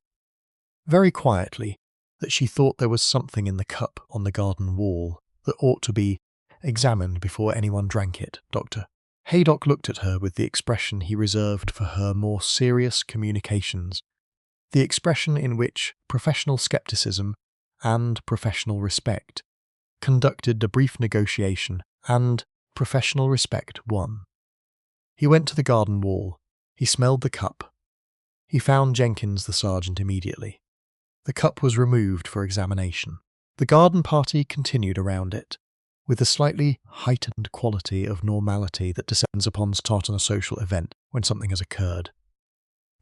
very quietly, that she thought there was something in the cup on the garden wall that ought to be examined before anyone drank it, Doctor. Haydock looked at her with the expression he reserved for her more serious communications, the expression in which professional skepticism and professional respect conducted a brief negotiation, and professional respect won. He went to the garden wall. He smelled the cup. He found Jenkins the sergeant immediately. The cup was removed for examination. The garden party continued around it, with the slightly heightened quality of normality that descends upon start on a social event when something has occurred,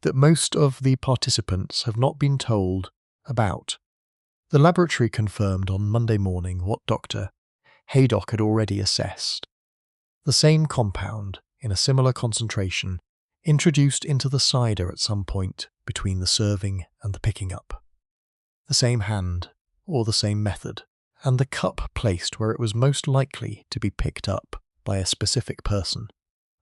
that most of the participants have not been told about. The laboratory confirmed on Monday morning what Dr. Haydock had already assessed. The same compound, in a similar concentration, introduced into the cider at some point between the serving and the picking up. The same hand, or the same method, and the cup placed where it was most likely to be picked up by a specific person,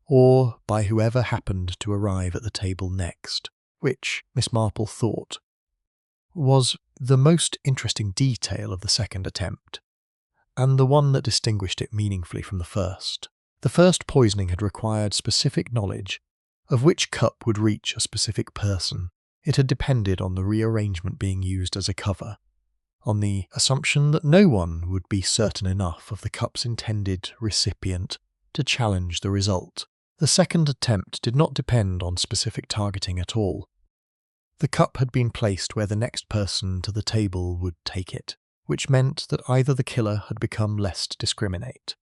or by whoever happened to arrive at the table next, which, Miss Marple thought, was the most interesting detail of the second attempt, and the one that distinguished it meaningfully from the first. The first poisoning had required specific knowledge of which cup would reach a specific person. It had depended on the rearrangement being used as a cover, on the assumption that no one would be certain enough of the cup's intended recipient to challenge the result. The second attempt did not depend on specific targeting at all. The cup had been placed where the next person to the table would take it, which meant that either the killer had become less discriminate,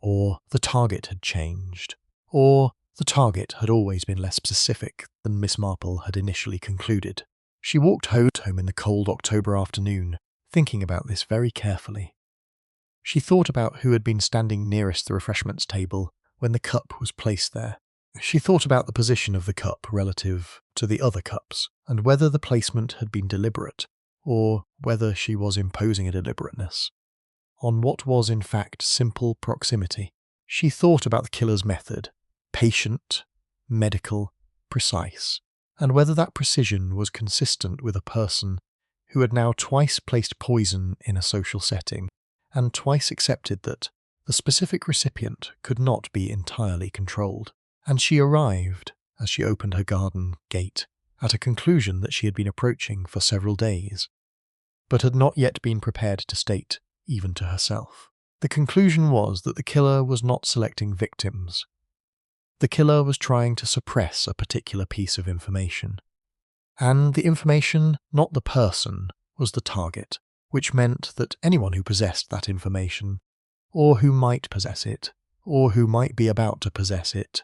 or the target had changed, or the target had always been less specific than Miss Marple had initially concluded. She walked home in the cold October afternoon, thinking about this very carefully. She thought about who had been standing nearest the refreshments table when the cup was placed there. She thought about the position of the cup relative to the other cups, and whether the placement had been deliberate, or whether she was imposing a deliberateness on what was in fact simple proximity. She thought about the killer's method, patient, medical, precise, and whether that precision was consistent with a person who had now twice placed poison in a social setting, and twice accepted that the specific recipient could not be entirely controlled. And she arrived, as she opened her garden gate, at a conclusion that she had been approaching for several days, but had not yet been prepared to state, even to herself. The conclusion was that the killer was not selecting victims. The killer was trying to suppress a particular piece of information. And the information, not the person, was the target, which meant that anyone who possessed that information, or who might possess it, or who might be about to possess it,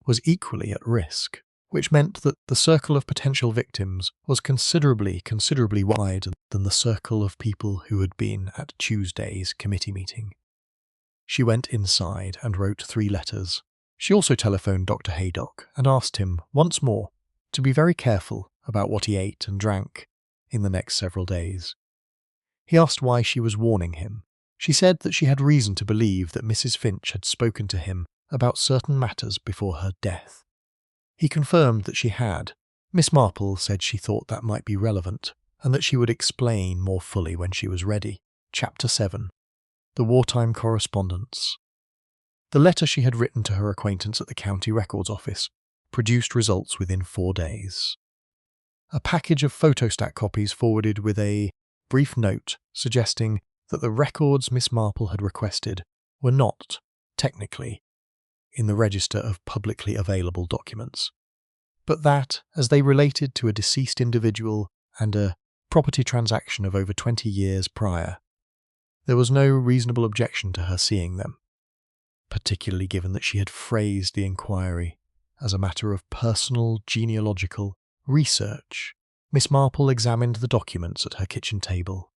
was equally at risk, which meant that the circle of potential victims was considerably wider than the circle of people who had been at Tuesday's committee meeting. She went inside and wrote 3 letters. She also telephoned Dr. Haydock and asked him once more to be very careful about what he ate and drank in the next several days. He asked why she was warning him. She said that she had reason to believe that Mrs. Finch had spoken to him about certain matters before her death. He confirmed that she had. Miss Marple said she thought that might be relevant, and that she would explain more fully when she was ready. Chapter 7. The Wartime Correspondence. The letter she had written to her acquaintance at the county records office produced results within 4 days. A package of photostat copies forwarded with a brief note suggesting that the records Miss Marple had requested were not, technically, in the register of publicly available documents, but that, as they related to a deceased individual and a property transaction of over 20 years prior, there was no reasonable objection to her seeing them, particularly given that she had phrased the inquiry as a matter of personal genealogical research. Miss Marple examined the documents at her kitchen table,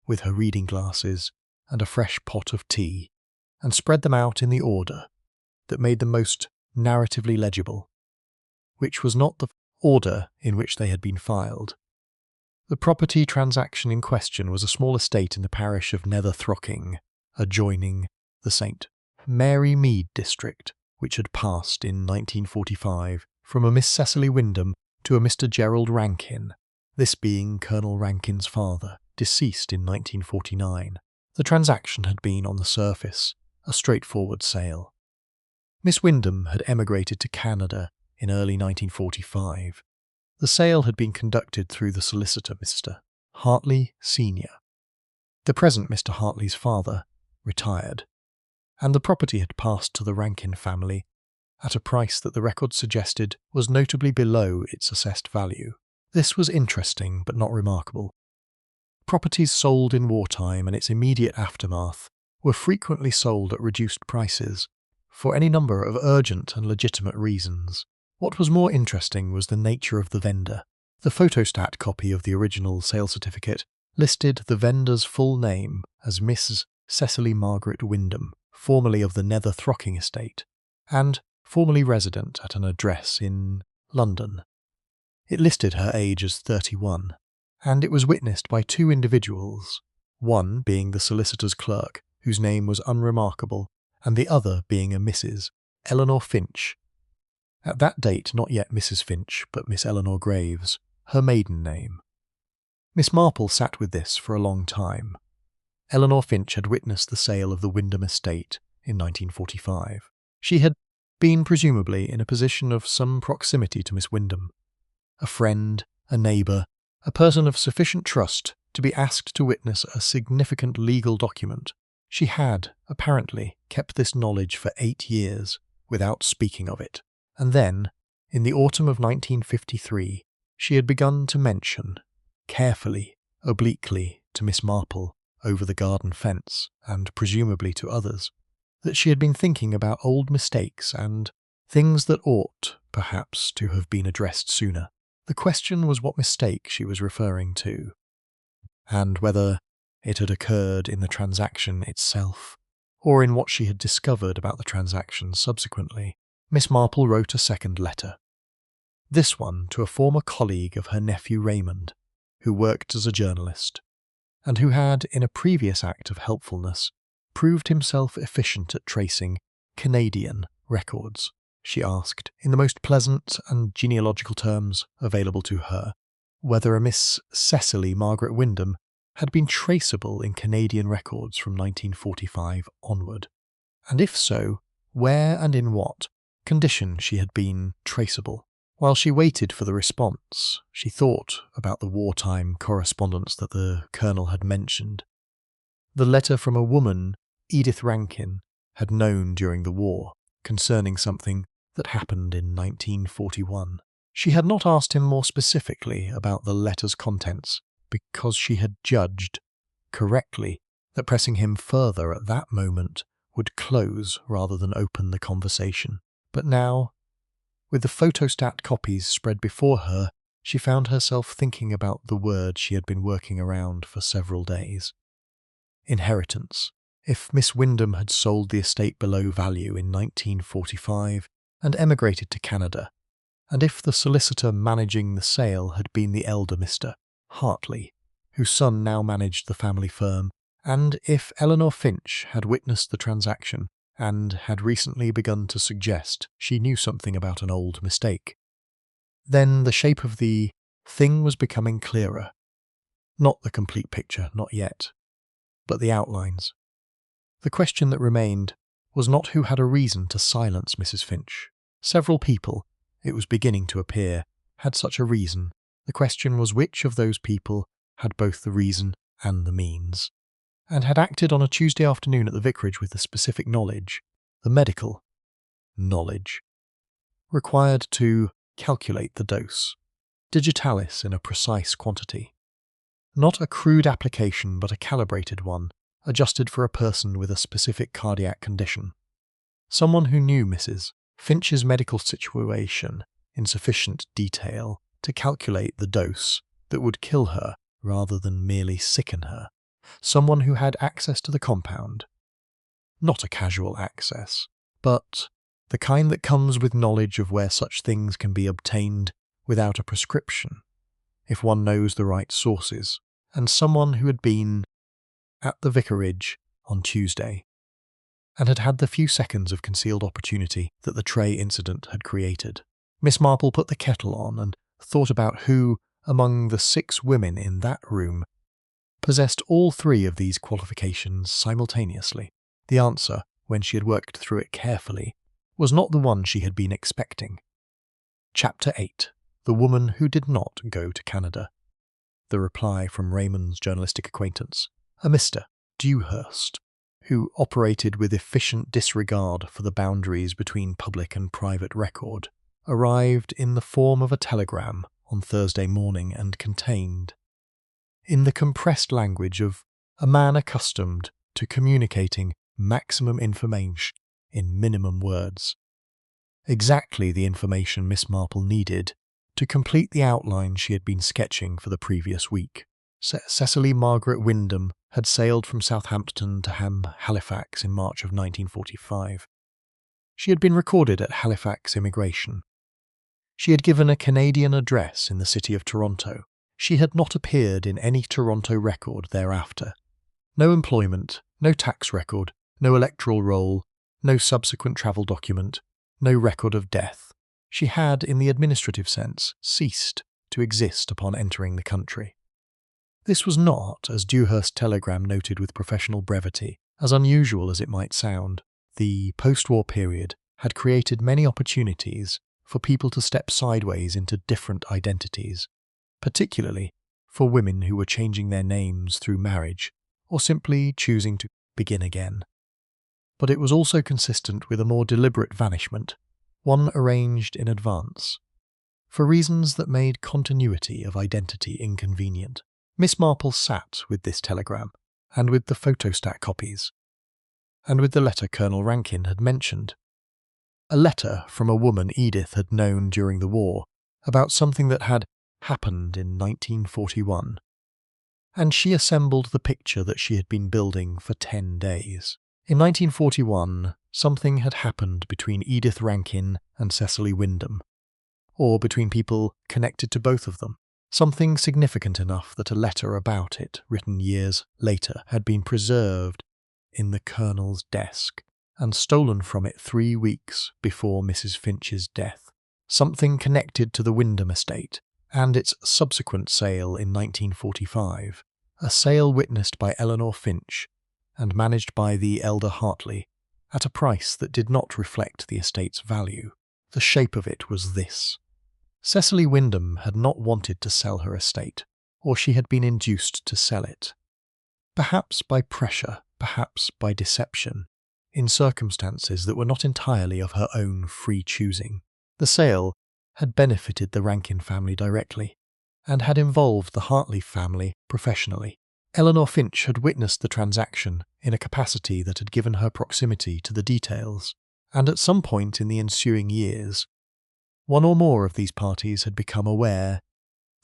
with her reading glasses and a fresh pot of tea, and spread them out in the order that made them most narratively legible, which was not the order in which they had been filed. The property transaction in question was a small estate in the parish of Nether Throcking, adjoining the St. Mary Mead district, which had passed in 1945 from a Miss Cecily Wyndham to a Mr. Gerald Rankin, this being Colonel Rankin's father, deceased in 1949. The transaction had been, on the surface, a straightforward sale. Miss Wyndham had emigrated to Canada in early 1945. The sale had been conducted through the solicitor Mr. Hartley Sr., the present Mr. Hartley's father, retired, and the property had passed to the Rankin family at a price that the record suggested was notably below its assessed value. This was interesting but not remarkable. Properties sold in wartime and its immediate aftermath were frequently sold at reduced prices for any number of urgent and legitimate reasons. What was more interesting was the nature of the vendor. The photostat copy of the original sale certificate listed the vendor's full name as Miss Cecily Margaret Wyndham, formerly of the Nether Throcking estate, and formerly resident at an address in London. It listed her age as 31, and it was witnessed by 2 individuals, one being the solicitor's clerk, whose name was unremarkable, and the other being a Mrs. Eleanor Finch. At that date not yet Mrs. Finch, but Miss Eleanor Graves, her maiden name. Miss Marple sat with this for a long time. Eleanor Finch had witnessed the sale of the Wyndham estate in 1945. She had been presumably in a position of some proximity to Miss Wyndham, a friend, a neighbour, a person of sufficient trust to be asked to witness a significant legal document. She had, apparently, kept this knowledge for 8 years without speaking of it, and then, in the autumn of 1953, she had begun to mention, carefully, obliquely, to Miss Marple over the garden fence, and presumably to others, that she had been thinking about old mistakes and things that ought, perhaps, to have been addressed sooner. The question was what mistake she was referring to, and whether it had occurred in the transaction itself, or in what she had discovered about the transaction subsequently. Miss Marple wrote a second letter, this one to a former colleague of her nephew Raymond, who worked as a journalist, and who had, in a previous act of helpfulness, proved himself efficient at tracing Canadian records. She asked, in the most pleasant and genealogical terms available to her, whether a Miss Cecily Margaret Wyndham had been traceable in Canadian records from 1945 onward, and if so, where and in what condition she had been traceable. While she waited for the response, she thought about the wartime correspondence that the Colonel had mentioned. The letter from a woman Edith Rankin had known during the war, concerning something that happened in 1941. She had not asked him more specifically about the letter's contents because she had judged, correctly, that pressing him further at that moment would close rather than open the conversation. But now, with the photostat copies spread before her, she found herself thinking about the word she had been working around for several days. Inheritance. if Miss Wyndham had sold the estate below value in 1945 and emigrated to Canada, and if the solicitor managing the sale had been the elder Mr. Hartley, whose son now managed the family firm, and if Eleanor Finch had witnessed the transaction and had recently begun to suggest she knew something about an old mistake. Then the shape of the thing was becoming clearer. Not the complete picture, not yet, but the outlines. The question that remained was not who had a reason to silence Mrs. Finch. Several people, it was beginning to appear, had such a reason. The question was which of those people had both the reason and the means, and had acted on a Tuesday afternoon at the vicarage with the specific knowledge, the medical knowledge, required to calculate the dose, digitalis in a precise quantity. Not a crude application, but a calibrated one, adjusted for a person with a specific cardiac condition. Someone who knew Mrs. Finch's medical situation in sufficient detail to calculate the dose that would kill her rather than merely sicken her. Someone who had access to the compound. Not a casual access, but the kind that comes with knowledge of where such things can be obtained without a prescription, if one knows the right sources, and someone who had been at the vicarage on Tuesday and had had the few seconds of concealed opportunity that the tray incident had created. Miss Marple put the kettle on and thought about who, among the 6 women in that room, possessed all 3 of these qualifications simultaneously. The answer, when she had worked through it carefully, was not the one she had been expecting. Chapter 8. The Woman Who Did Not Go to Canada. The reply from Raymond's journalistic acquaintance, a Mr. Dewhurst, who operated with efficient disregard for the boundaries between public and private record, arrived in the form of a telegram on Thursday morning and contained, in the compressed language of a man accustomed to communicating maximum information in minimum words, exactly the information Miss Marple needed to complete the outline she had been sketching for the previous week. Cecily Margaret Wyndham had sailed from Southampton to Halifax in March of 1945. She had been recorded at Halifax Immigration. She had given a Canadian address in the city of Toronto. She had not appeared in any Toronto record thereafter. No employment, no tax record, no electoral roll, no subsequent travel document, no record of death. She had, in the administrative sense, ceased to exist upon entering the country. This was not, as Dewhurst's telegram noted with professional brevity, as unusual as it might sound. The post-war period had created many opportunities for people to step sideways into different identities, particularly for women who were changing their names through marriage or simply choosing to begin again. But it was also consistent with a more deliberate vanishment, one arranged in advance, for reasons that made continuity of identity inconvenient. Miss Marple sat with this telegram, and with the photostat copies, and with the letter Colonel Rankin had mentioned. A letter from a woman Edith had known during the war about something that had happened in 1941, and she assembled the picture that she had been building for 10 days. In 1941, something had happened between Edith Rankin and Cecily Wyndham, or between people connected to both of them. Something significant enough that a letter about it, written years later, had been preserved in the Colonel's desk and stolen from it 3 weeks before Mrs. Finch's death. Something connected to the Wyndham estate and its subsequent sale in 1945, a sale witnessed by Eleanor Finch and managed by the elder Hartley at a price that did not reflect the estate's value. The shape of it was this. Cecily Wyndham had not wanted to sell her estate, or she had been induced to sell it. Perhaps by pressure, perhaps by deception, in circumstances that were not entirely of her own free choosing. The sale had benefited the Rankin family directly, and had involved the Hartley family professionally. Eleanor Finch had witnessed the transaction in a capacity that had given her proximity to the details, and at some point in the ensuing years, one or more of these parties had become aware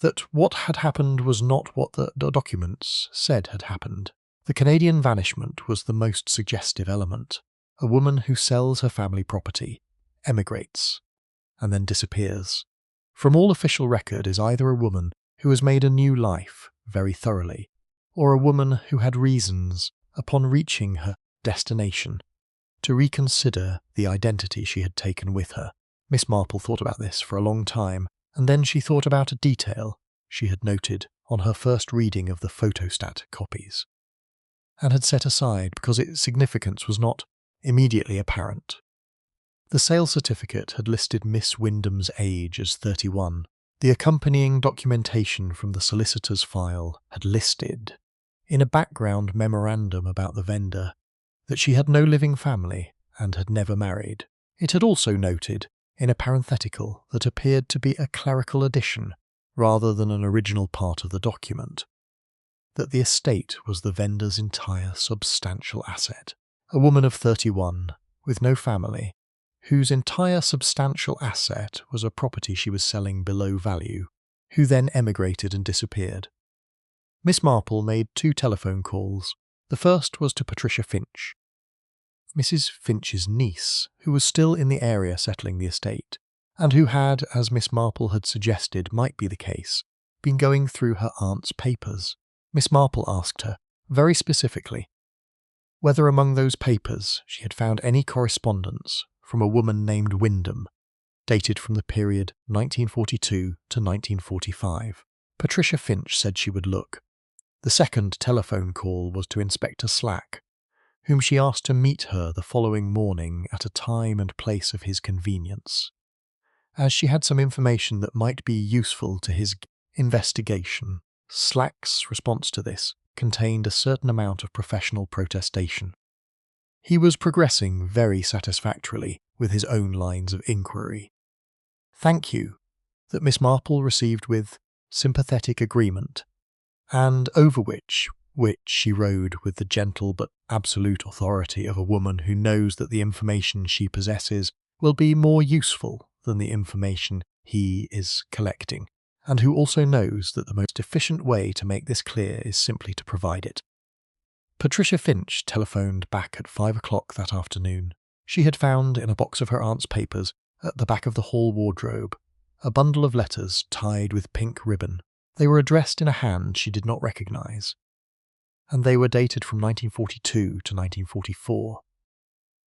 that what had happened was not what the documents said had happened. The Canadian vanishment was the most suggestive element. A woman who sells her family property, emigrates, and then disappears. From all official record is either a woman who has made a new life very thoroughly, or a woman who had reasons, upon reaching her destination, to reconsider the identity she had taken with her. Miss Marple thought about this for a long time, and then she thought about a detail she had noted on her first reading of the photostat copies, and had set aside because its significance was not immediately apparent. The sale certificate had listed Miss Wyndham's age as 31. The accompanying documentation from the solicitor's file had listed, in a background memorandum about the vendor, that she had no living family and had never married. It had also noted, in a parenthetical that appeared to be a clerical addition rather than an original part of the document, that the estate was the vendor's entire substantial asset. A woman of 31, with no family, whose entire substantial asset was a property she was selling below value, who then emigrated and disappeared. Miss Marple made 2 telephone calls. The first was to Patricia Finch, Mrs. Finch's niece, who was still in the area settling the estate, and who had, as Miss Marple had suggested might be the case, been going through her aunt's papers. Miss Marple asked her, very specifically, whether among those papers she had found any correspondence from a woman named Wyndham, dated from the period 1942 to 1945. Patricia Finch said she would look. The second telephone call was to Inspector Slack, whom she asked to meet her the following morning at a time and place of his convenience, as she had some information that might be useful to his investigation. Slack's response to this contained a certain amount of professional protestation. He was progressing very satisfactorily with his own lines of inquiry. "Thank you," that Miss Marple received with sympathetic agreement, and over which she rode with the gentle but absolute authority of a woman who knows that the information she possesses will be more useful than the information he is collecting, and who also knows that the most efficient way to make this clear is simply to provide it. Patricia Finch telephoned back at 5 o'clock that afternoon. She had found in a box of her aunt's papers, at the back of the hall wardrobe, a bundle of letters tied with pink ribbon. They were addressed in a hand she did not recognise, and they were dated from 1942 to 1944.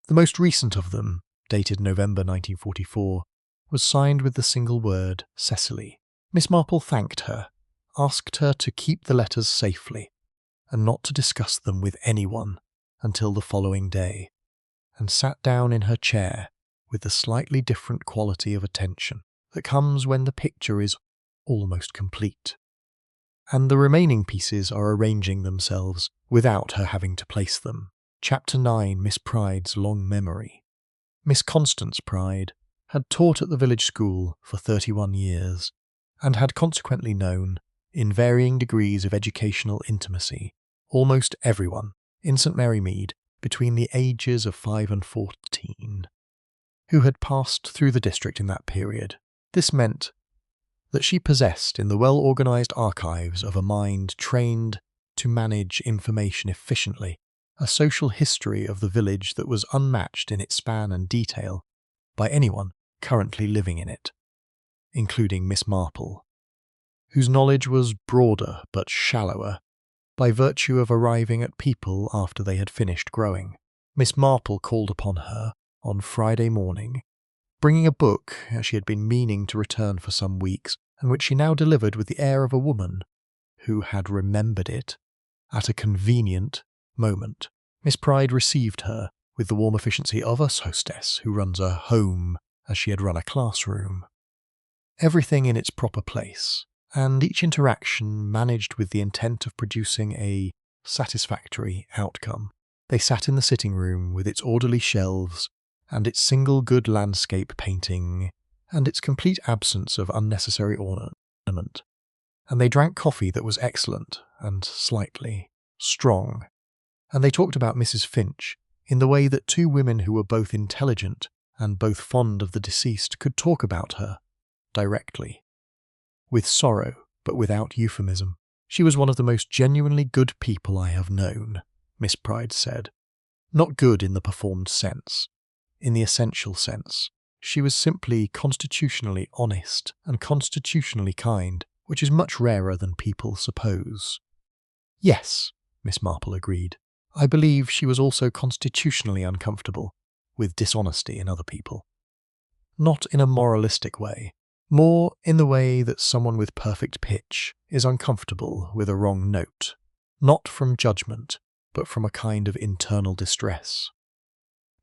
The most recent of them, dated November 1944, was signed with the single word Cecily. Miss Marple thanked her, asked her to keep the letters safely, and not to discuss them with anyone until the following day, and sat down in her chair with the slightly different quality of attention that comes when the picture is almost complete, and the remaining pieces are arranging themselves without her having to place them. Chapter 9, Miss Pride's Long Memory. Miss Constance Pride had taught at the village school for 31 years, and had consequently known, in varying degrees of educational intimacy, almost everyone in St. Mary Mead between the ages of 5 and 14, who had passed through the district in that period. This meant that she possessed in the well-organised archives of a mind trained to manage information efficiently a social history of the village that was unmatched in its span and detail by anyone currently living in it, including Miss Marple, whose knowledge was broader but shallower by virtue of arriving at people after they had finished growing. Miss Marple called upon her on Friday morning, bringing a book she had been meaning to return for some weeks, and which she now delivered with the air of a woman who had remembered it at a convenient moment. Miss Pride received her with the warm efficiency of a hostess who runs a home as she had run a classroom. Everything in its proper place, and each interaction managed with the intent of producing a satisfactory outcome. They sat in the sitting room with its orderly shelves and its single good landscape painting and its complete absence of unnecessary ornament, and they drank coffee that was excellent and slightly strong, and they talked about Mrs. Finch in the way that 2 women who were both intelligent and both fond of the deceased could talk about her directly, with sorrow but without euphemism. She was one of the most genuinely good people I have known, Miss Pride said. Not good in the performed sense. In the essential sense. She was simply constitutionally honest and constitutionally kind, which is much rarer than people suppose. Yes, Miss Marple agreed. I believe she was also constitutionally uncomfortable with dishonesty in other people. Not in a moralistic way, more in the way that someone with perfect pitch is uncomfortable with a wrong note, not from judgment, but from a kind of internal distress.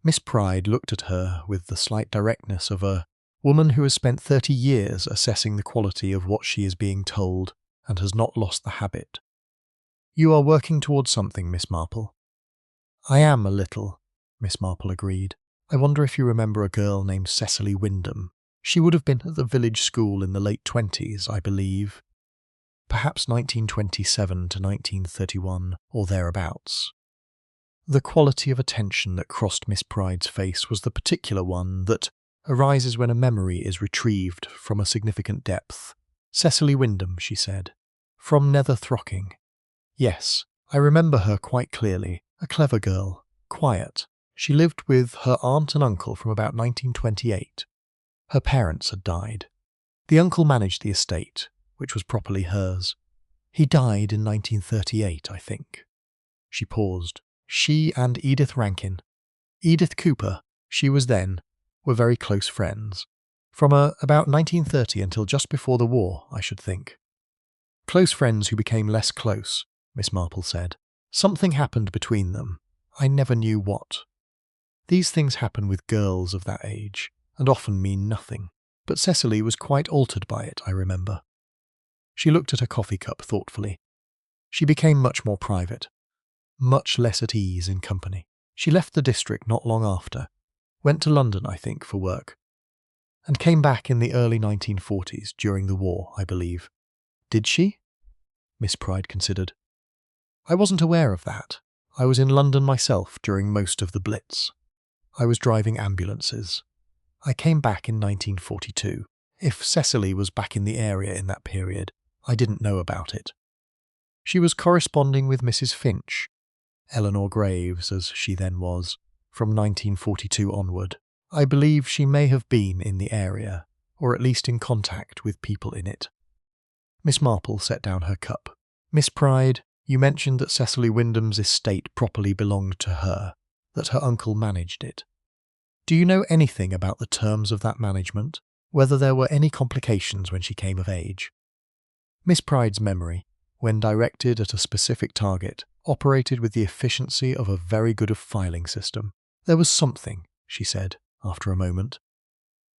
Miss Pride looked at her with the slight directness of a woman who has spent 30 years assessing the quality of what she is being told and has not lost the habit. You are working towards something, Miss Marple. I am a little, Miss Marple agreed. I wonder if you remember a girl named Cecily Wyndham. She would have been at the village school in the late 20s, I believe. Perhaps 1927 to 1931, or thereabouts. The quality of attention that crossed Miss Pride's face was the particular one that arises when a memory is retrieved from a significant depth. Cecily Wyndham, she said. From Nether Throcking. Yes, I remember her quite clearly. A clever girl. Quiet. She lived with her aunt and uncle from about 1928. Her parents had died. The uncle managed the estate, which was properly hers. He died in 1938, I think. She paused. She and Edith Rankin, Edith Cooper, she was then, were very close friends. From about 1930 until just before the war, I should think. Close friends who became less close, Miss Marple said. Something happened between them. I never knew what. These things happen with girls of that age, and often mean nothing. But Cecily was quite altered by it, I remember. She looked at her coffee cup thoughtfully. She became much more private. Much less at ease in company. She left the district not long after, went to London, I think, for work, and came back in the early 1940s during the war, I believe. Did she? Miss Pride considered. I wasn't aware of that. I was in London myself during most of the Blitz. I was driving ambulances. I came back in 1942. If Cecily was back in the area in that period, I didn't know about it. She was corresponding with Mrs. Finch, Eleanor Graves as she then was, from 1942 onward. I believe she may have been in the area, or at least in contact with people in it. Miss Marple set down her cup. Miss Pride, you mentioned that Cecily Wyndham's estate properly belonged to her, that her uncle managed it. Do you know anything about the terms of that management, whether there were any complications when she came of age? Miss Pride's memory, when directed at a specific target, operated with the efficiency of a very good filing system. There was something, she said, after a moment.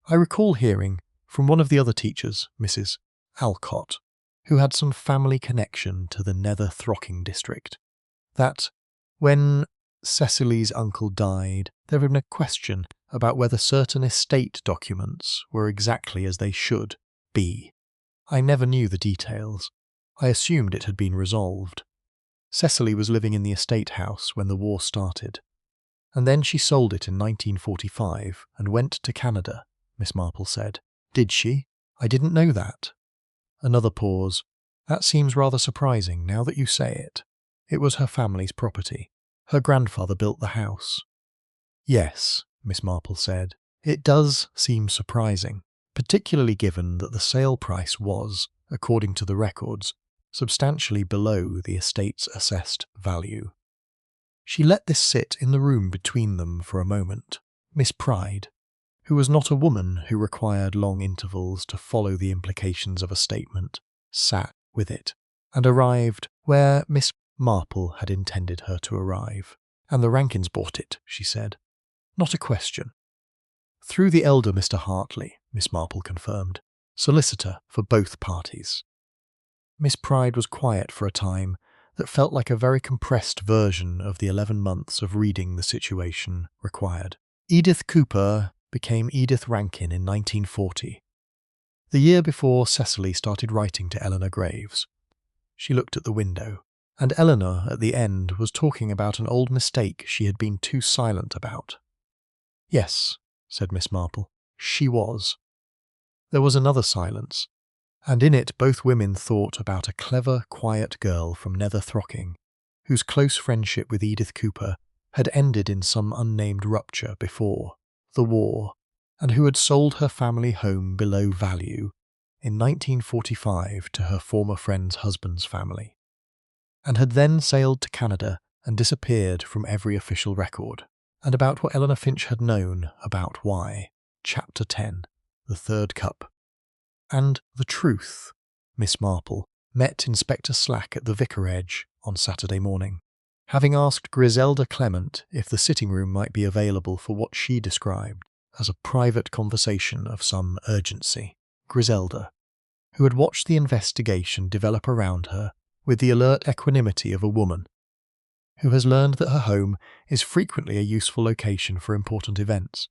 I recall hearing from one of the other teachers, Mrs. Alcott, who had some family connection to the Nether Throcking district, that when Cecily's uncle died, there had been a question about whether certain estate documents were exactly as they should be. I never knew the details. I assumed it had been resolved. Cecily was living in the estate house when the war started, and then she sold it in 1945 and went to Canada, Miss Marple said. Did she? I didn't know that. Another pause. That seems rather surprising now that you say it. It was her family's property. Her grandfather built the house. Yes, Miss Marple said. It does seem surprising, particularly given that the sale price was, according to the records, substantially below the estate's assessed value. She let this sit in the room between them for a moment. Miss Pride, who was not a woman who required long intervals to follow the implications of a statement, sat with it, and arrived where Miss Marple had intended her to arrive. And the Rankins bought it, she said. Not a question. Through the elder Mr. Hartley, Miss Marple confirmed, solicitor for both parties. Miss Pride was quiet for a time that felt like a very compressed version of the 11 months of reading the situation required. Edith Cooper became Edith Rankin in 1940, the year before Cecily started writing to Eleanor Graves. She looked at the window, and Eleanor, at the end, was talking about an old mistake she had been too silent about. Yes, said Miss Marple, she was. There was another silence, and in it both women thought about a clever, quiet girl from Nether Throcking, whose close friendship with Edith Cooper had ended in some unnamed rupture before the war, and who had sold her family home below value in 1945 to her former friend's husband's family, and had then sailed to Canada and disappeared from every official record, and about what Eleanor Finch had known about why. Chapter 10, The Third Cup. And the truth. Miss Marple met Inspector Slack at the Vicarage on Saturday morning. Having asked Griselda Clement if the sitting room might be available for what she described as a private conversation of some urgency, Griselda, who had watched the investigation develop around her with the alert equanimity of a woman who has learned that her home is frequently a useful location for important events,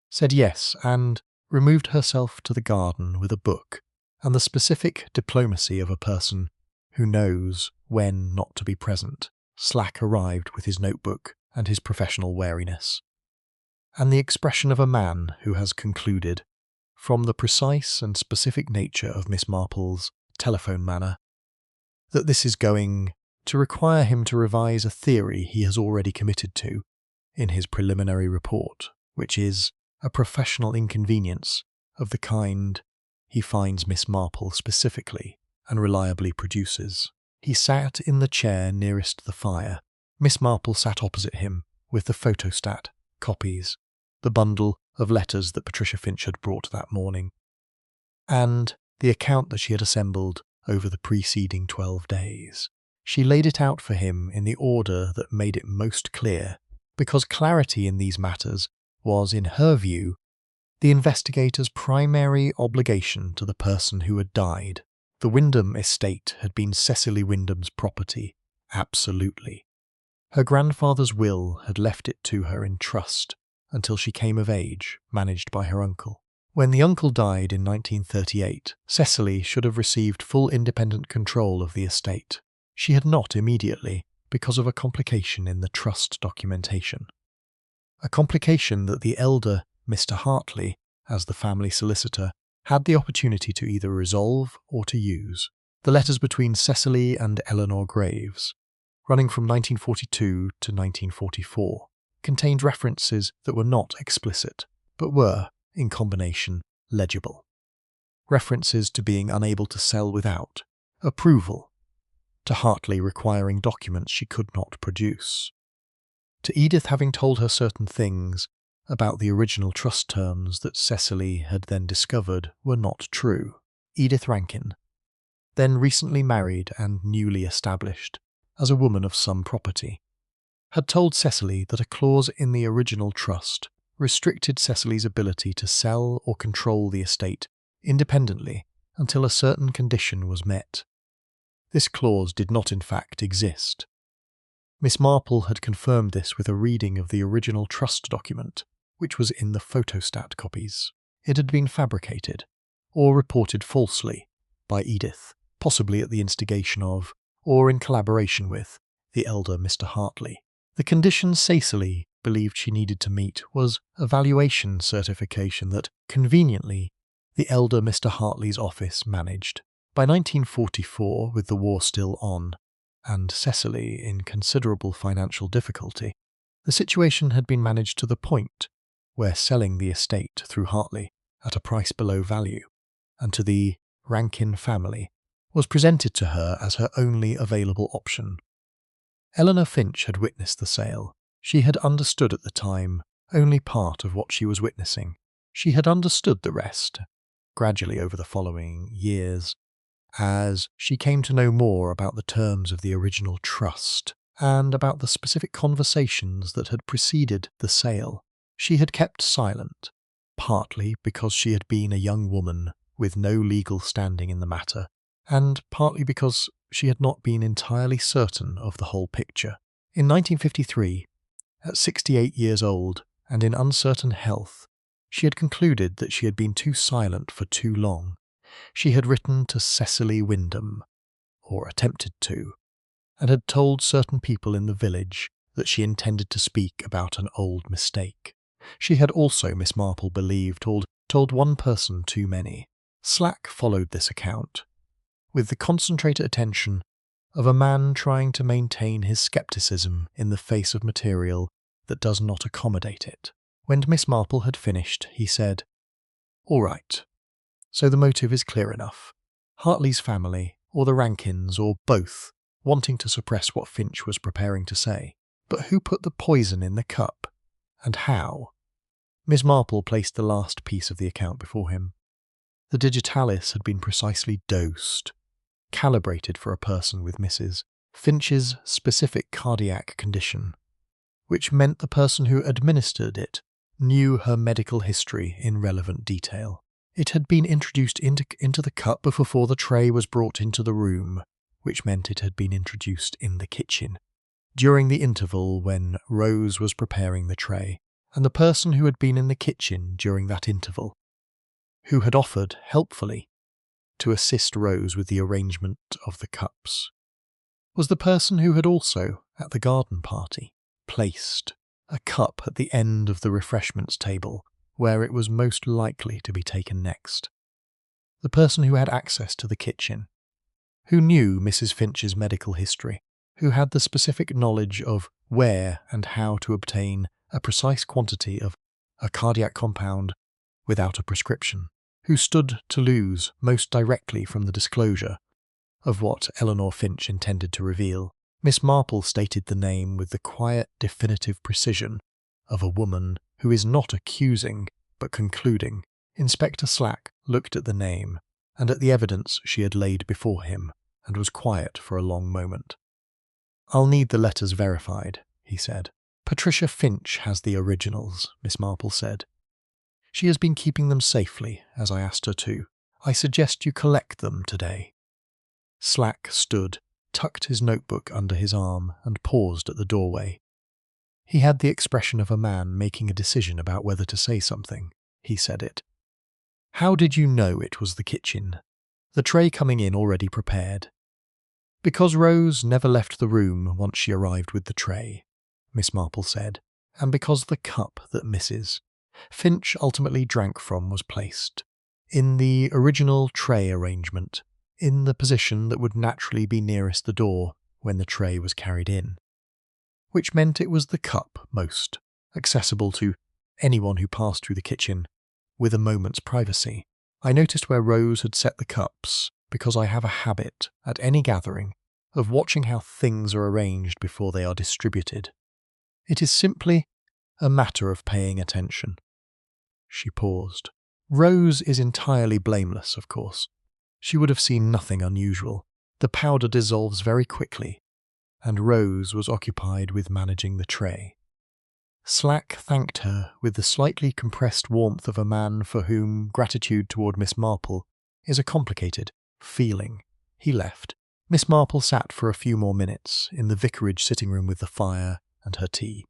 said yes and removed herself to the garden with a book and the specific diplomacy of a person who knows when not to be present. Slack arrived with his notebook and his professional wariness, and the expression of a man who has concluded, from the precise and specific nature of Miss Marple's telephone manner, that this is going to require him to revise a theory he has already committed to in his preliminary report, which is a professional inconvenience of the kind he finds Miss Marple specifically and reliably produces. He sat in the chair nearest the fire. Miss Marple sat opposite him with the photostat copies, the bundle of letters that Patricia Finch had brought that morning, and the account that she had assembled over the preceding 12 days. She laid it out for him in the order that made it most clear, because clarity in these matters was, in her view, the investigator's primary obligation to the person who had died. The Wyndham estate had been Cecily Wyndham's property, absolutely. Her grandfather's will had left it to her in trust until she came of age, managed by her uncle. When the uncle died in 1938, Cecily should have received full independent control of the estate. She had not immediately, because of a complication in the trust documentation. A complication that the elder Mr. Hartley, as the family solicitor, had the opportunity to either resolve or to use. The letters between Cecily and Eleanor Graves, running from 1942 to 1944, contained references that were not explicit, but were, in combination, legible. References to being unable to sell without, approval, to Hartley requiring documents she could not produce, to Edith having told her certain things about the original trust terms that Cecily had then discovered were not true. Edith Rankin, then recently married and newly established as a woman of some property, had told Cecily that a clause in the original trust restricted Cecily's ability to sell or control the estate independently until a certain condition was met. This clause did not in fact exist. Miss Marple had confirmed this with a reading of the original trust document, which was in the photostat copies. It had been fabricated, or reported falsely, by Edith, possibly at the instigation of, or in collaboration with, the elder Mr. Hartley. The condition Cecily believed she needed to meet was a valuation certification that, conveniently, the elder Mr. Hartley's office managed. By 1944, with the war still on, and Cecily in considerable financial difficulty, the situation had been managed to the point where selling the estate through Hartley at a price below value, and to the Rankin family, was presented to her as her only available option. Eleanor Finch had witnessed the sale. She had understood at the time only part of what she was witnessing. She had understood the rest, gradually over the following years, as she came to know more about the terms of the original trust and about the specific conversations that had preceded the sale. She had kept silent, partly because she had been a young woman with no legal standing in the matter, and partly because she had not been entirely certain of the whole picture. In 1953, at 68 years old and in uncertain health, she had concluded that she had been too silent for too long. She had written to Cecily Wyndham, or attempted to, and had told certain people in the village that she intended to speak about an old mistake. She had also, Miss Marple believed, told one person too many. Slack followed this account, with the concentrated attention of a man trying to maintain his skepticism in the face of material that does not accommodate it. When Miss Marple had finished, he said, "All right, so the motive is clear enough. Hartley's family, or the Rankins, or both, wanting to suppress what Finch was preparing to say. But who put the poison in the cup? And how?" Miss Marple placed the last piece of the account before him. The digitalis had been precisely dosed, calibrated for a person with Mrs. Finch's specific cardiac condition, which meant the person who administered it knew her medical history in relevant detail. It had been introduced into the cup before the tray was brought into the room, which meant it had been introduced in the kitchen, during the interval when Rose was preparing the tray, and the person who had been in the kitchen during that interval, who had offered, helpfully, to assist Rose with the arrangement of the cups, was the person who had also, at the garden party, placed a cup at the end of the refreshments table where it was most likely to be taken next. The person who had access to the kitchen, who knew Mrs. Finch's medical history, who had the specific knowledge of where and how to obtain a precise quantity of a cardiac compound without a prescription, who stood to lose most directly from the disclosure of what Eleanor Finch intended to reveal. Miss Marple stated the name with the quiet, definitive precision of a woman who is not accusing but concluding. Inspector Slack looked at the name and at the evidence she had laid before him and was quiet for a long moment. "I'll need the letters verified," he said. "Patricia Finch has the originals," Miss Marple said. "She has been keeping them safely, as I asked her to. I suggest you collect them today." Slack stood, tucked his notebook under his arm, and paused at the doorway. He had the expression of a man making a decision about whether to say something. He said it. "How did you know it was the kitchen? The tray coming in already prepared?" "Because Rose never left the room once she arrived with the tray," Miss Marple said, "and because the cup that Mrs. Finch ultimately drank from was placed, in the original tray arrangement, in the position that would naturally be nearest the door when the tray was carried in, which meant it was the cup most accessible to anyone who passed through the kitchen with a moment's privacy. I noticed where Rose had set the cups because I have a habit, at any gathering, of watching how things are arranged before they are distributed. It is simply a matter of paying attention." She paused. "Rose is entirely blameless, of course. She would have seen nothing unusual. The powder dissolves very quickly, and Rose was occupied with managing the tray." Slack thanked her with the slightly compressed warmth of a man for whom gratitude toward Miss Marple is a complicated feeling. He left. Miss Marple sat for a few more minutes in the vicarage sitting room with the fire and her tea,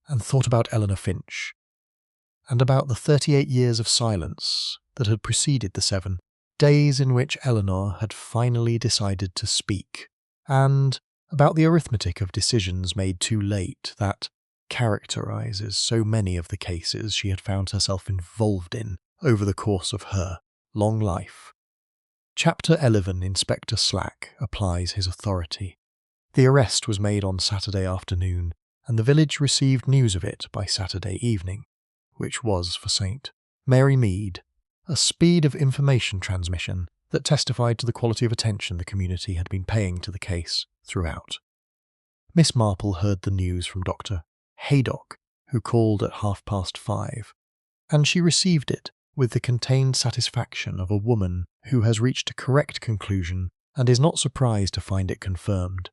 and thought about Eleanor Finch, and about the 38 years of silence that had preceded the 7 days in which Eleanor had finally decided to speak, and about the arithmetic of decisions made too late that characterizes so many of the cases she had found herself involved in over the course of her long life. Chapter 11, Inspector Slack applies his authority. The arrest was made on Saturday afternoon, and the village received news of it by Saturday evening, which was, for St. Mary Mead, a speed of information transmission that testified to the quality of attention the community had been paying to the case throughout. Miss Marple heard the news from Dr. Haydock, who called at 5:30, and she received it with the contained satisfaction of a woman who has reached a correct conclusion and is not surprised to find it confirmed,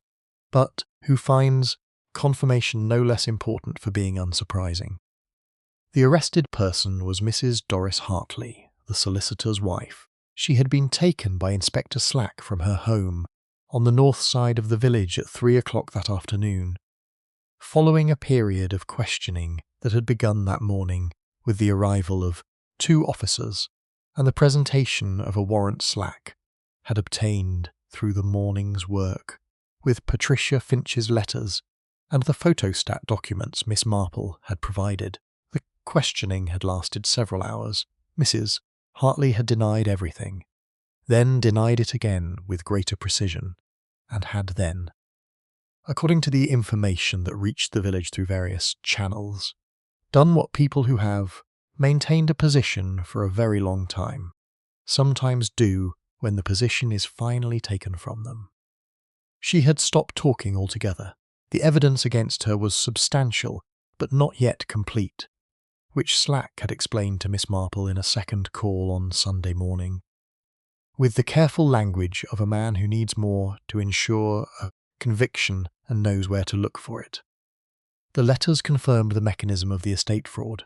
but who finds confirmation no less important for being unsurprising. The arrested person was Mrs. Doris Hartley, the solicitor's wife. She had been taken by Inspector Slack from her home on the north side of the village at 3 o'clock that afternoon, following a period of questioning that had begun that morning with the arrival of 2 officers and the presentation of a warrant Slack had obtained through the morning's work with Patricia Finch's letters and the photostat documents Miss Marple had provided. The questioning had lasted several hours. Mrs. Hartley had denied everything, then denied it again with greater precision, and had then, according to the information that reached the village through various channels, done what people who have maintained a position for a very long time sometimes do when the position is finally taken from them. She had stopped talking altogether. The evidence against her was substantial, but not yet complete, which Slack had explained to Miss Marple in a second call on Sunday morning, with the careful language of a man who needs more to ensure a conviction and knows where to look for it. The letters confirmed the mechanism of the estate fraud.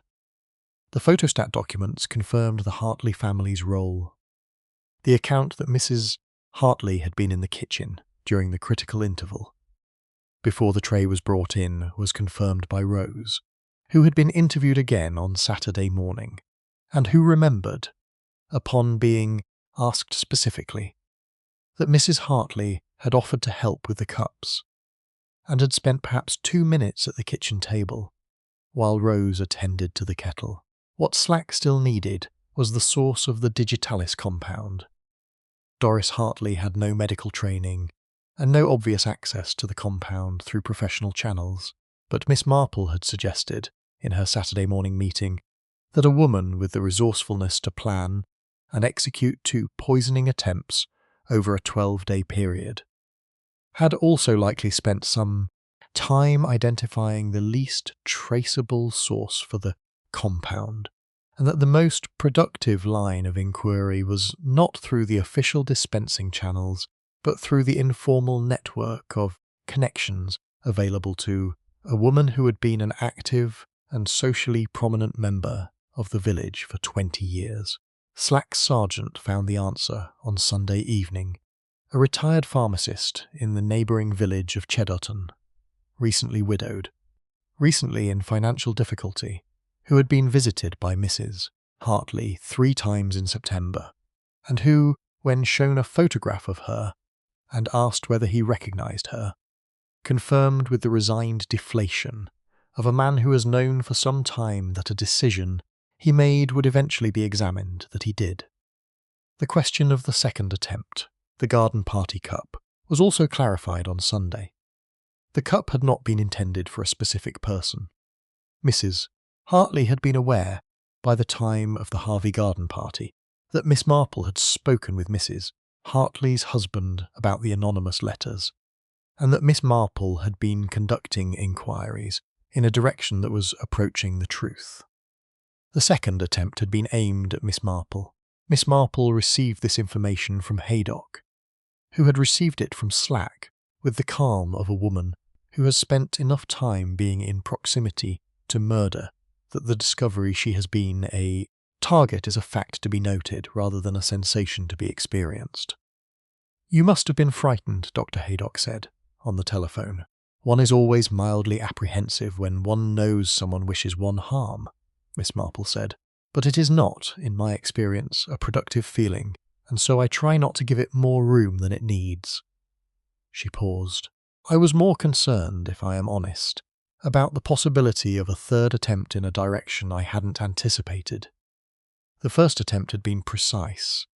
The photostat documents confirmed the Hartley family's role. The account that Mrs. Hartley had been in the kitchen during the critical interval, before the tray was brought in, was confirmed by Rose, who had been interviewed again on Saturday morning, and who remembered, upon being asked specifically, that Mrs. Hartley had offered to help with the cups, and had spent perhaps 2 minutes at the kitchen table, while Rose attended to the kettle. What Slack still needed was the source of the digitalis compound. Doris Hartley had no medical training, and no obvious access to the compound through professional channels, but Miss Marple had suggested, in her Saturday morning meeting, that a woman with the resourcefulness to plan and execute 2 poisoning attempts over a 12-day period had also likely spent some time identifying the least traceable source for the compound, and that the most productive line of inquiry was not through the official dispensing channels, but through the informal network of connections available to a woman who had been an active and socially prominent member of the village for 20 years. Slack's sergeant found the answer on Sunday evening, a retired pharmacist in the neighbouring village of Cheddarton, recently widowed, recently in financial difficulty, who had been visited by Mrs. Hartley 3 times in September, and who, when shown a photograph of her and asked whether he recognised her, confirmed with the resigned deflation of a man who has known for some time that a decision he made would eventually be examined that he did. The question of the second attempt, the garden party cup, was also clarified on Sunday. The cup had not been intended for a specific person. Mrs. Hartley had been aware, by the time of the Harvey garden party, that Miss Marple had spoken with Mrs. Hartley's husband about the anonymous letters, and that Miss Marple had been conducting inquiries in a direction that was approaching the truth. The second attempt had been aimed at Miss Marple. Miss Marple received this information from Haydock, who had received it from Slack with the calm of a woman who has spent enough time being in proximity to murder that the discovery she has been a target is a fact to be noted rather than a sensation to be experienced. "You must have been frightened," Dr. Haydock said, on the telephone. "One is always mildly apprehensive when one knows someone wishes one harm," Miss Marple said. "But it is not, in my experience, a productive feeling, and so I try not to give it more room than it needs." She paused. "I was more concerned, if I am honest, about the possibility of a third attempt in a direction I hadn't anticipated. The first attempt had been precise.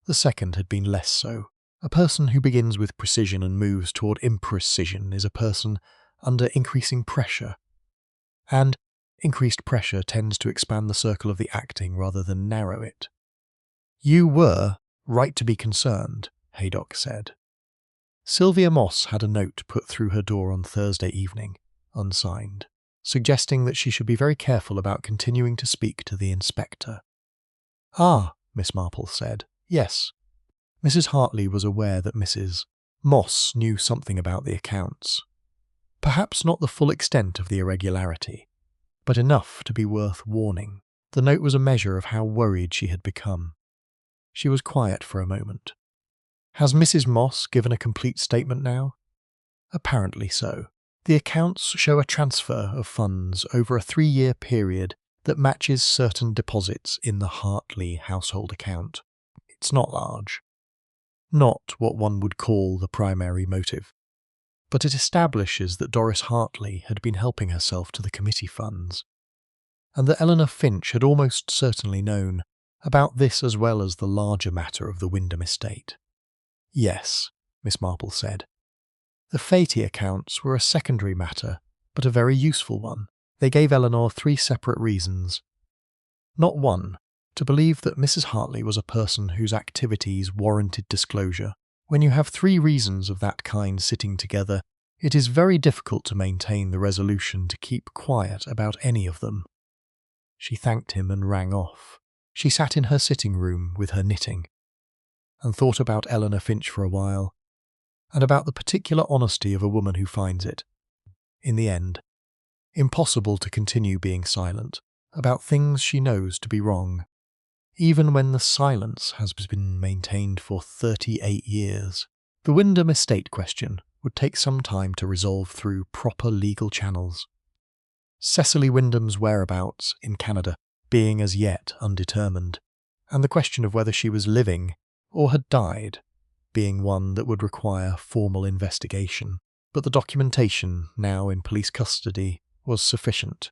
The second had been less so. A person who begins with precision and moves toward imprecision is a person under increasing pressure, and increased pressure tends to expand the circle of the acting rather than narrow it." "You were right to be concerned," Haydock said. Sylvia Moss had a note put through her door on Thursday evening, unsigned, suggesting that she should be very careful about continuing to speak to the inspector. "Ah," Miss Marple said. "Yes." Mrs. Hartley was aware that Mrs. Moss knew something about the accounts. Perhaps not the full extent of the irregularity, but enough to be worth warning. The note was a measure of how worried she had become. She was quiet for a moment. "Has Mrs. Moss given a complete statement now?" "Apparently so. The accounts show a transfer of funds over a 3-year period that matches certain deposits in the Hartley household account. It's not large. Not what one would call the primary motive. But it establishes that Doris Hartley had been helping herself to the committee funds, and that Eleanor Finch had almost certainly known about this as well as the larger matter of the Wyndham estate. Yes, Miss Marple said. The Fety accounts were a secondary matter, but a very useful one. They gave Eleanor 3 separate reasons. Not one, to believe that Mrs. Hartley was a person whose activities warranted disclosure. When you have 3 reasons of that kind sitting together, it is very difficult to maintain the resolution to keep quiet about any of them. She thanked him and rang off. She sat in her sitting room with her knitting, and thought about Eleanor Finch for a while, and about the particular honesty of a woman who finds it, in the end, impossible to continue being silent about things she knows to be wrong, even when the silence has been maintained for 38 years. The Wyndham estate question would take some time to resolve through proper legal channels. Cecily Wyndham's whereabouts in Canada being as yet undetermined, and the question of whether she was living or had died being one that would require formal investigation. But the documentation, now in police custody, was sufficient.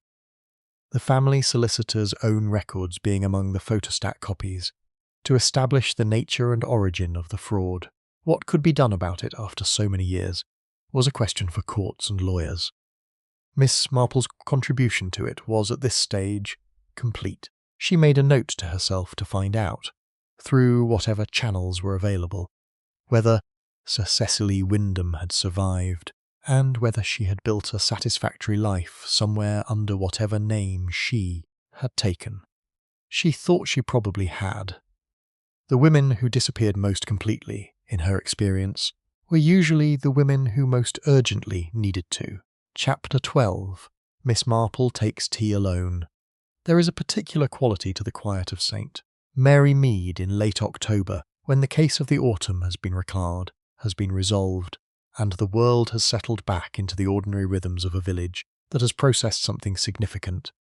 The family solicitor's own records being among the photostat copies, to establish the nature and origin of the fraud. What could be done about it after so many years was a question for courts and lawyers. Miss Marple's contribution to it was at this stage complete. She made a note to herself to find out, through whatever channels were available, whether Sir Cecily Wyndham had survived, and whether she had built a satisfactory life somewhere under whatever name she had taken. She thought she probably had. The women who disappeared most completely, in her experience, were usually the women who most urgently needed to. Chapter 12. Miss Marple takes tea alone. There is a particular quality to the quiet of St. Mary Mead in late October, when the case of the autumn has been recalled, has been resolved, and the world has settled back into the ordinary rhythms of a village that has processed something significant,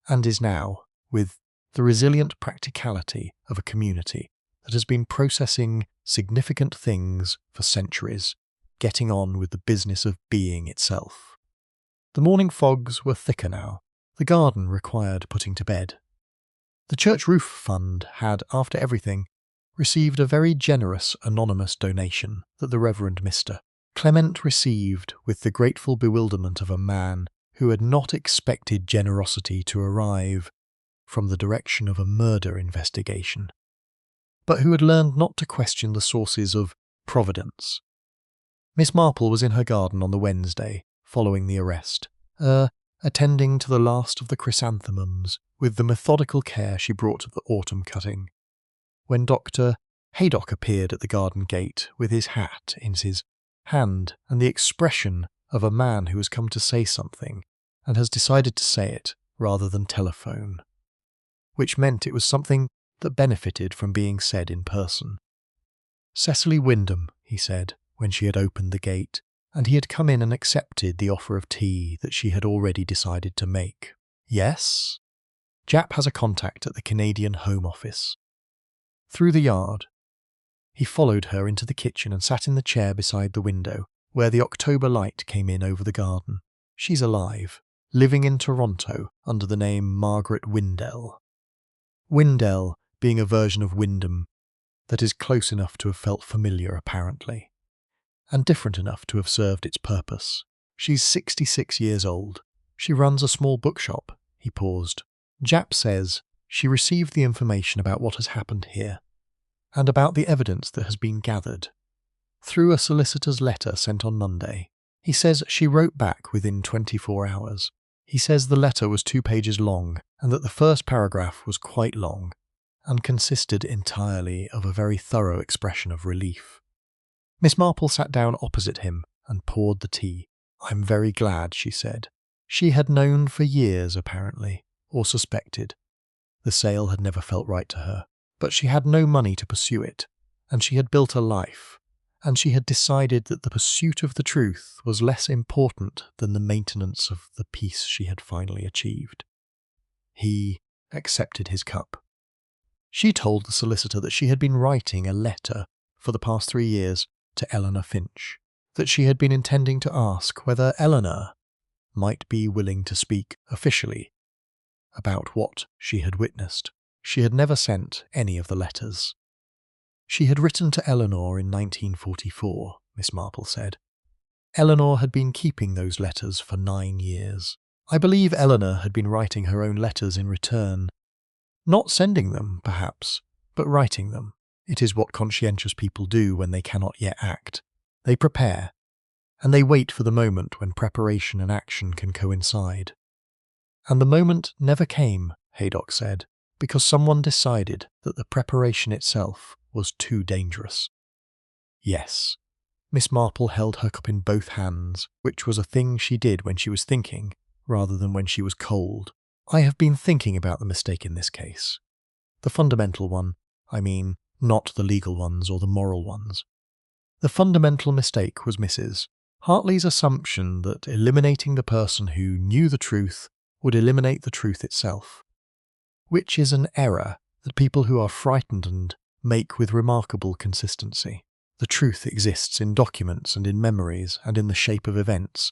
and is now, with the resilient practicality of a community that has been processing significant things for centuries, getting on with the business of being itself. The morning fogs were thicker now. The garden required putting to bed. The church roof fund had, after everything, received a very generous anonymous donation that the Reverend Mr. Clement received with the grateful bewilderment of a man who had not expected generosity to arrive from the direction of a murder investigation, but who had learned not to question the sources of providence. Miss Marple was in her garden on the Wednesday following the arrest, attending to the last of the chrysanthemums with the methodical care she brought to the autumn cutting, when Dr. Haydock appeared at the garden gate with his hat in his hand and the expression of a man who has come to say something and has decided to say it rather than telephone, which meant it was something that benefited from being said in person. Cecily Wyndham, he said, when she had opened the gate, and he had come in and accepted the offer of tea that she had already decided to make. Yes? Jap has a contact at the Canadian Home Office. Through the yard. He followed her into the kitchen and sat in the chair beside the window, where the October light came in over the garden. She's alive, living in Toronto under the name Margaret Windell. Windell being a version of Wyndham that is close enough to have felt familiar apparently, and different enough to have served its purpose. She's 66 years old. She runs a small bookshop. He paused. Jap says she received the information about what has happened here, and about the evidence that has been gathered, through a solicitor's letter sent on Monday. He says she wrote back within 24 hours. He says the letter was 2 pages long, and that the first paragraph was quite long, and consisted entirely of a very thorough expression of relief. Miss Marple sat down opposite him and poured the tea. "I'm very glad," she said. She had known for years, apparently, or suspected. The sale had never felt right to her, but she had no money to pursue it, and she had built a life, and she had decided that the pursuit of the truth was less important than the maintenance of the peace she had finally achieved. He accepted his cup. She told the solicitor that she had been writing a letter for the past 3 years to Eleanor Finch, that she had been intending to ask whether Eleanor might be willing to speak officially about what she had witnessed. She had never sent any of the letters. She had written to Eleanor in 1944, Miss Marple said. Eleanor had been keeping those letters for 9 years. I believe Eleanor had been writing her own letters in return. Not sending them, perhaps, but writing them. It is what conscientious people do when they cannot yet act. They prepare, and they wait for the moment when preparation and action can coincide. And the moment never came, Haydock said, because someone decided that the preparation itself was too dangerous. Yes. Miss Marple held her cup in both hands, which was a thing she did when she was thinking, rather than when she was cold. I have been thinking about the mistake in this case. The fundamental one, I mean, not the legal ones or the moral ones. The fundamental mistake was Mrs. Hartley's assumption that eliminating the person who knew the truth would eliminate the truth itself, which is an error that people who are frightened make with remarkable consistency. The truth exists in documents and in memories and in the shape of events,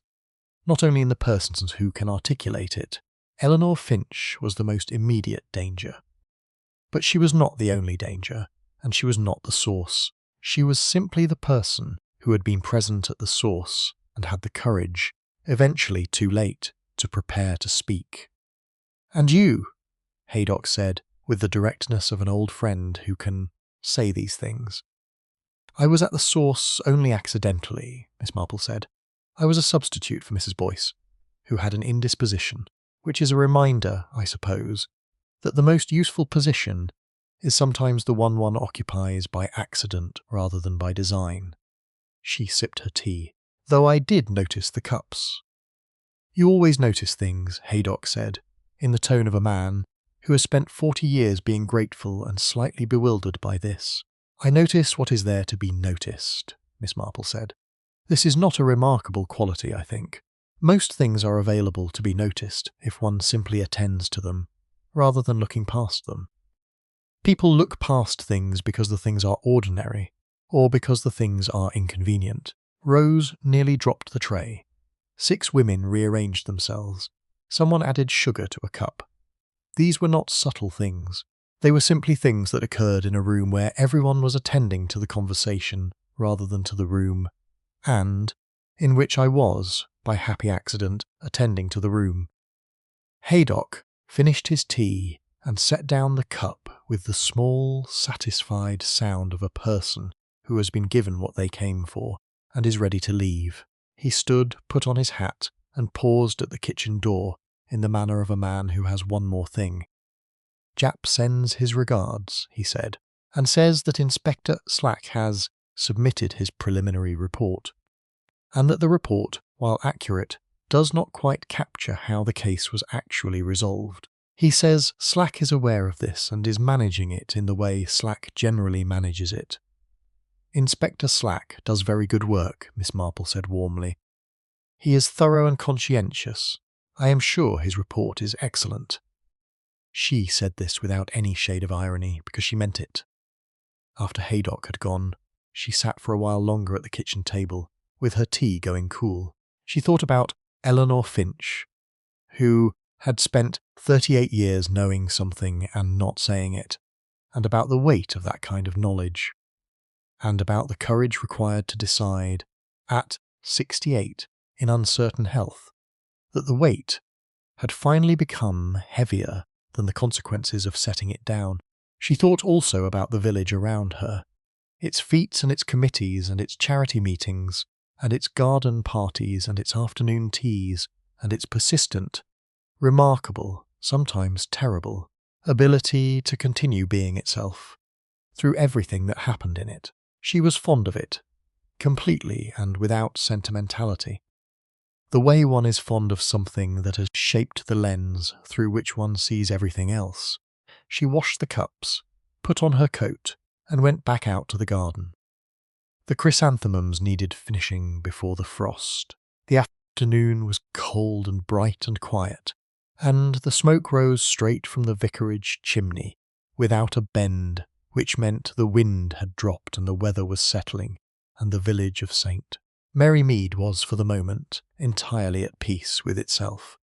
not only in the persons who can articulate it. Eleanor Finch was the most immediate danger. But she was not the only danger, and she was not the source. She was simply the person who had been present at the source and had the courage, eventually too late, to prepare to speak. "And you," Haydock said, with the directness of an old friend who can say these things. "I was at the source only accidentally," Miss Marple said. "I was a substitute for Mrs. Boyce, who had an indisposition, which is a reminder, I suppose, that the most useful position is sometimes the one occupies by accident rather than by design." She sipped her tea. "Though I did notice the cups." "You always notice things," Haydock said, in the tone of a man who has spent 40 years being grateful and slightly bewildered by this. "I notice what is there to be noticed," Miss Marple said. "This is not a remarkable quality, I think. Most things are available to be noticed if one simply attends to them, rather than looking past them. People look past things because the things are ordinary, or because the things are inconvenient." Rose nearly dropped the tray. 6 women rearranged themselves. Someone added sugar to a cup. These were not subtle things. They were simply things that occurred in a room where everyone was attending to the conversation rather than to the room, and in which I was, by happy accident, attending to the room. Haydock finished his tea and set down the cup with the small, satisfied sound of a person who has been given what they came for and is ready to leave. He stood, put on his hat, and paused at the kitchen door in the manner of a man who has one more thing. "Jap sends his regards," he said, "and says that Inspector Slack has submitted his preliminary report, and that the report, while accurate, does not quite capture how the case was actually resolved. He says Slack is aware of this and is managing it in the way Slack generally manages it." "Inspector Slack does very good work," Miss Marple said warmly. "He is thorough and conscientious. I am sure his report is excellent." She said this without any shade of irony, because she meant it. After Haydock had gone, she sat for a while longer at the kitchen table, with her tea going cool. She thought about Eleanor Finch, who had spent 38 years knowing something and not saying it, and about the weight of that kind of knowledge, and about the courage required to decide, at 68, in uncertain health, that the weight had finally become heavier than the consequences of setting it down. She thought also about the village around her, its feats and its committees and its charity meetings, and its garden parties and its afternoon teas, and its persistent, remarkable, sometimes terrible, ability to continue being itself, through everything that happened in it. She was fond of it, completely and without sentimentality. The way one is fond of something that has shaped the lens through which one sees everything else. She washed the cups, put on her coat, and went back out to the garden. The chrysanthemums needed finishing before the frost. The afternoon was cold and bright and quiet, and the smoke rose straight from the vicarage chimney, without a bend, which meant the wind had dropped and the weather was settling, and the village of St. Mary Mead was, for the moment, entirely at peace with itself.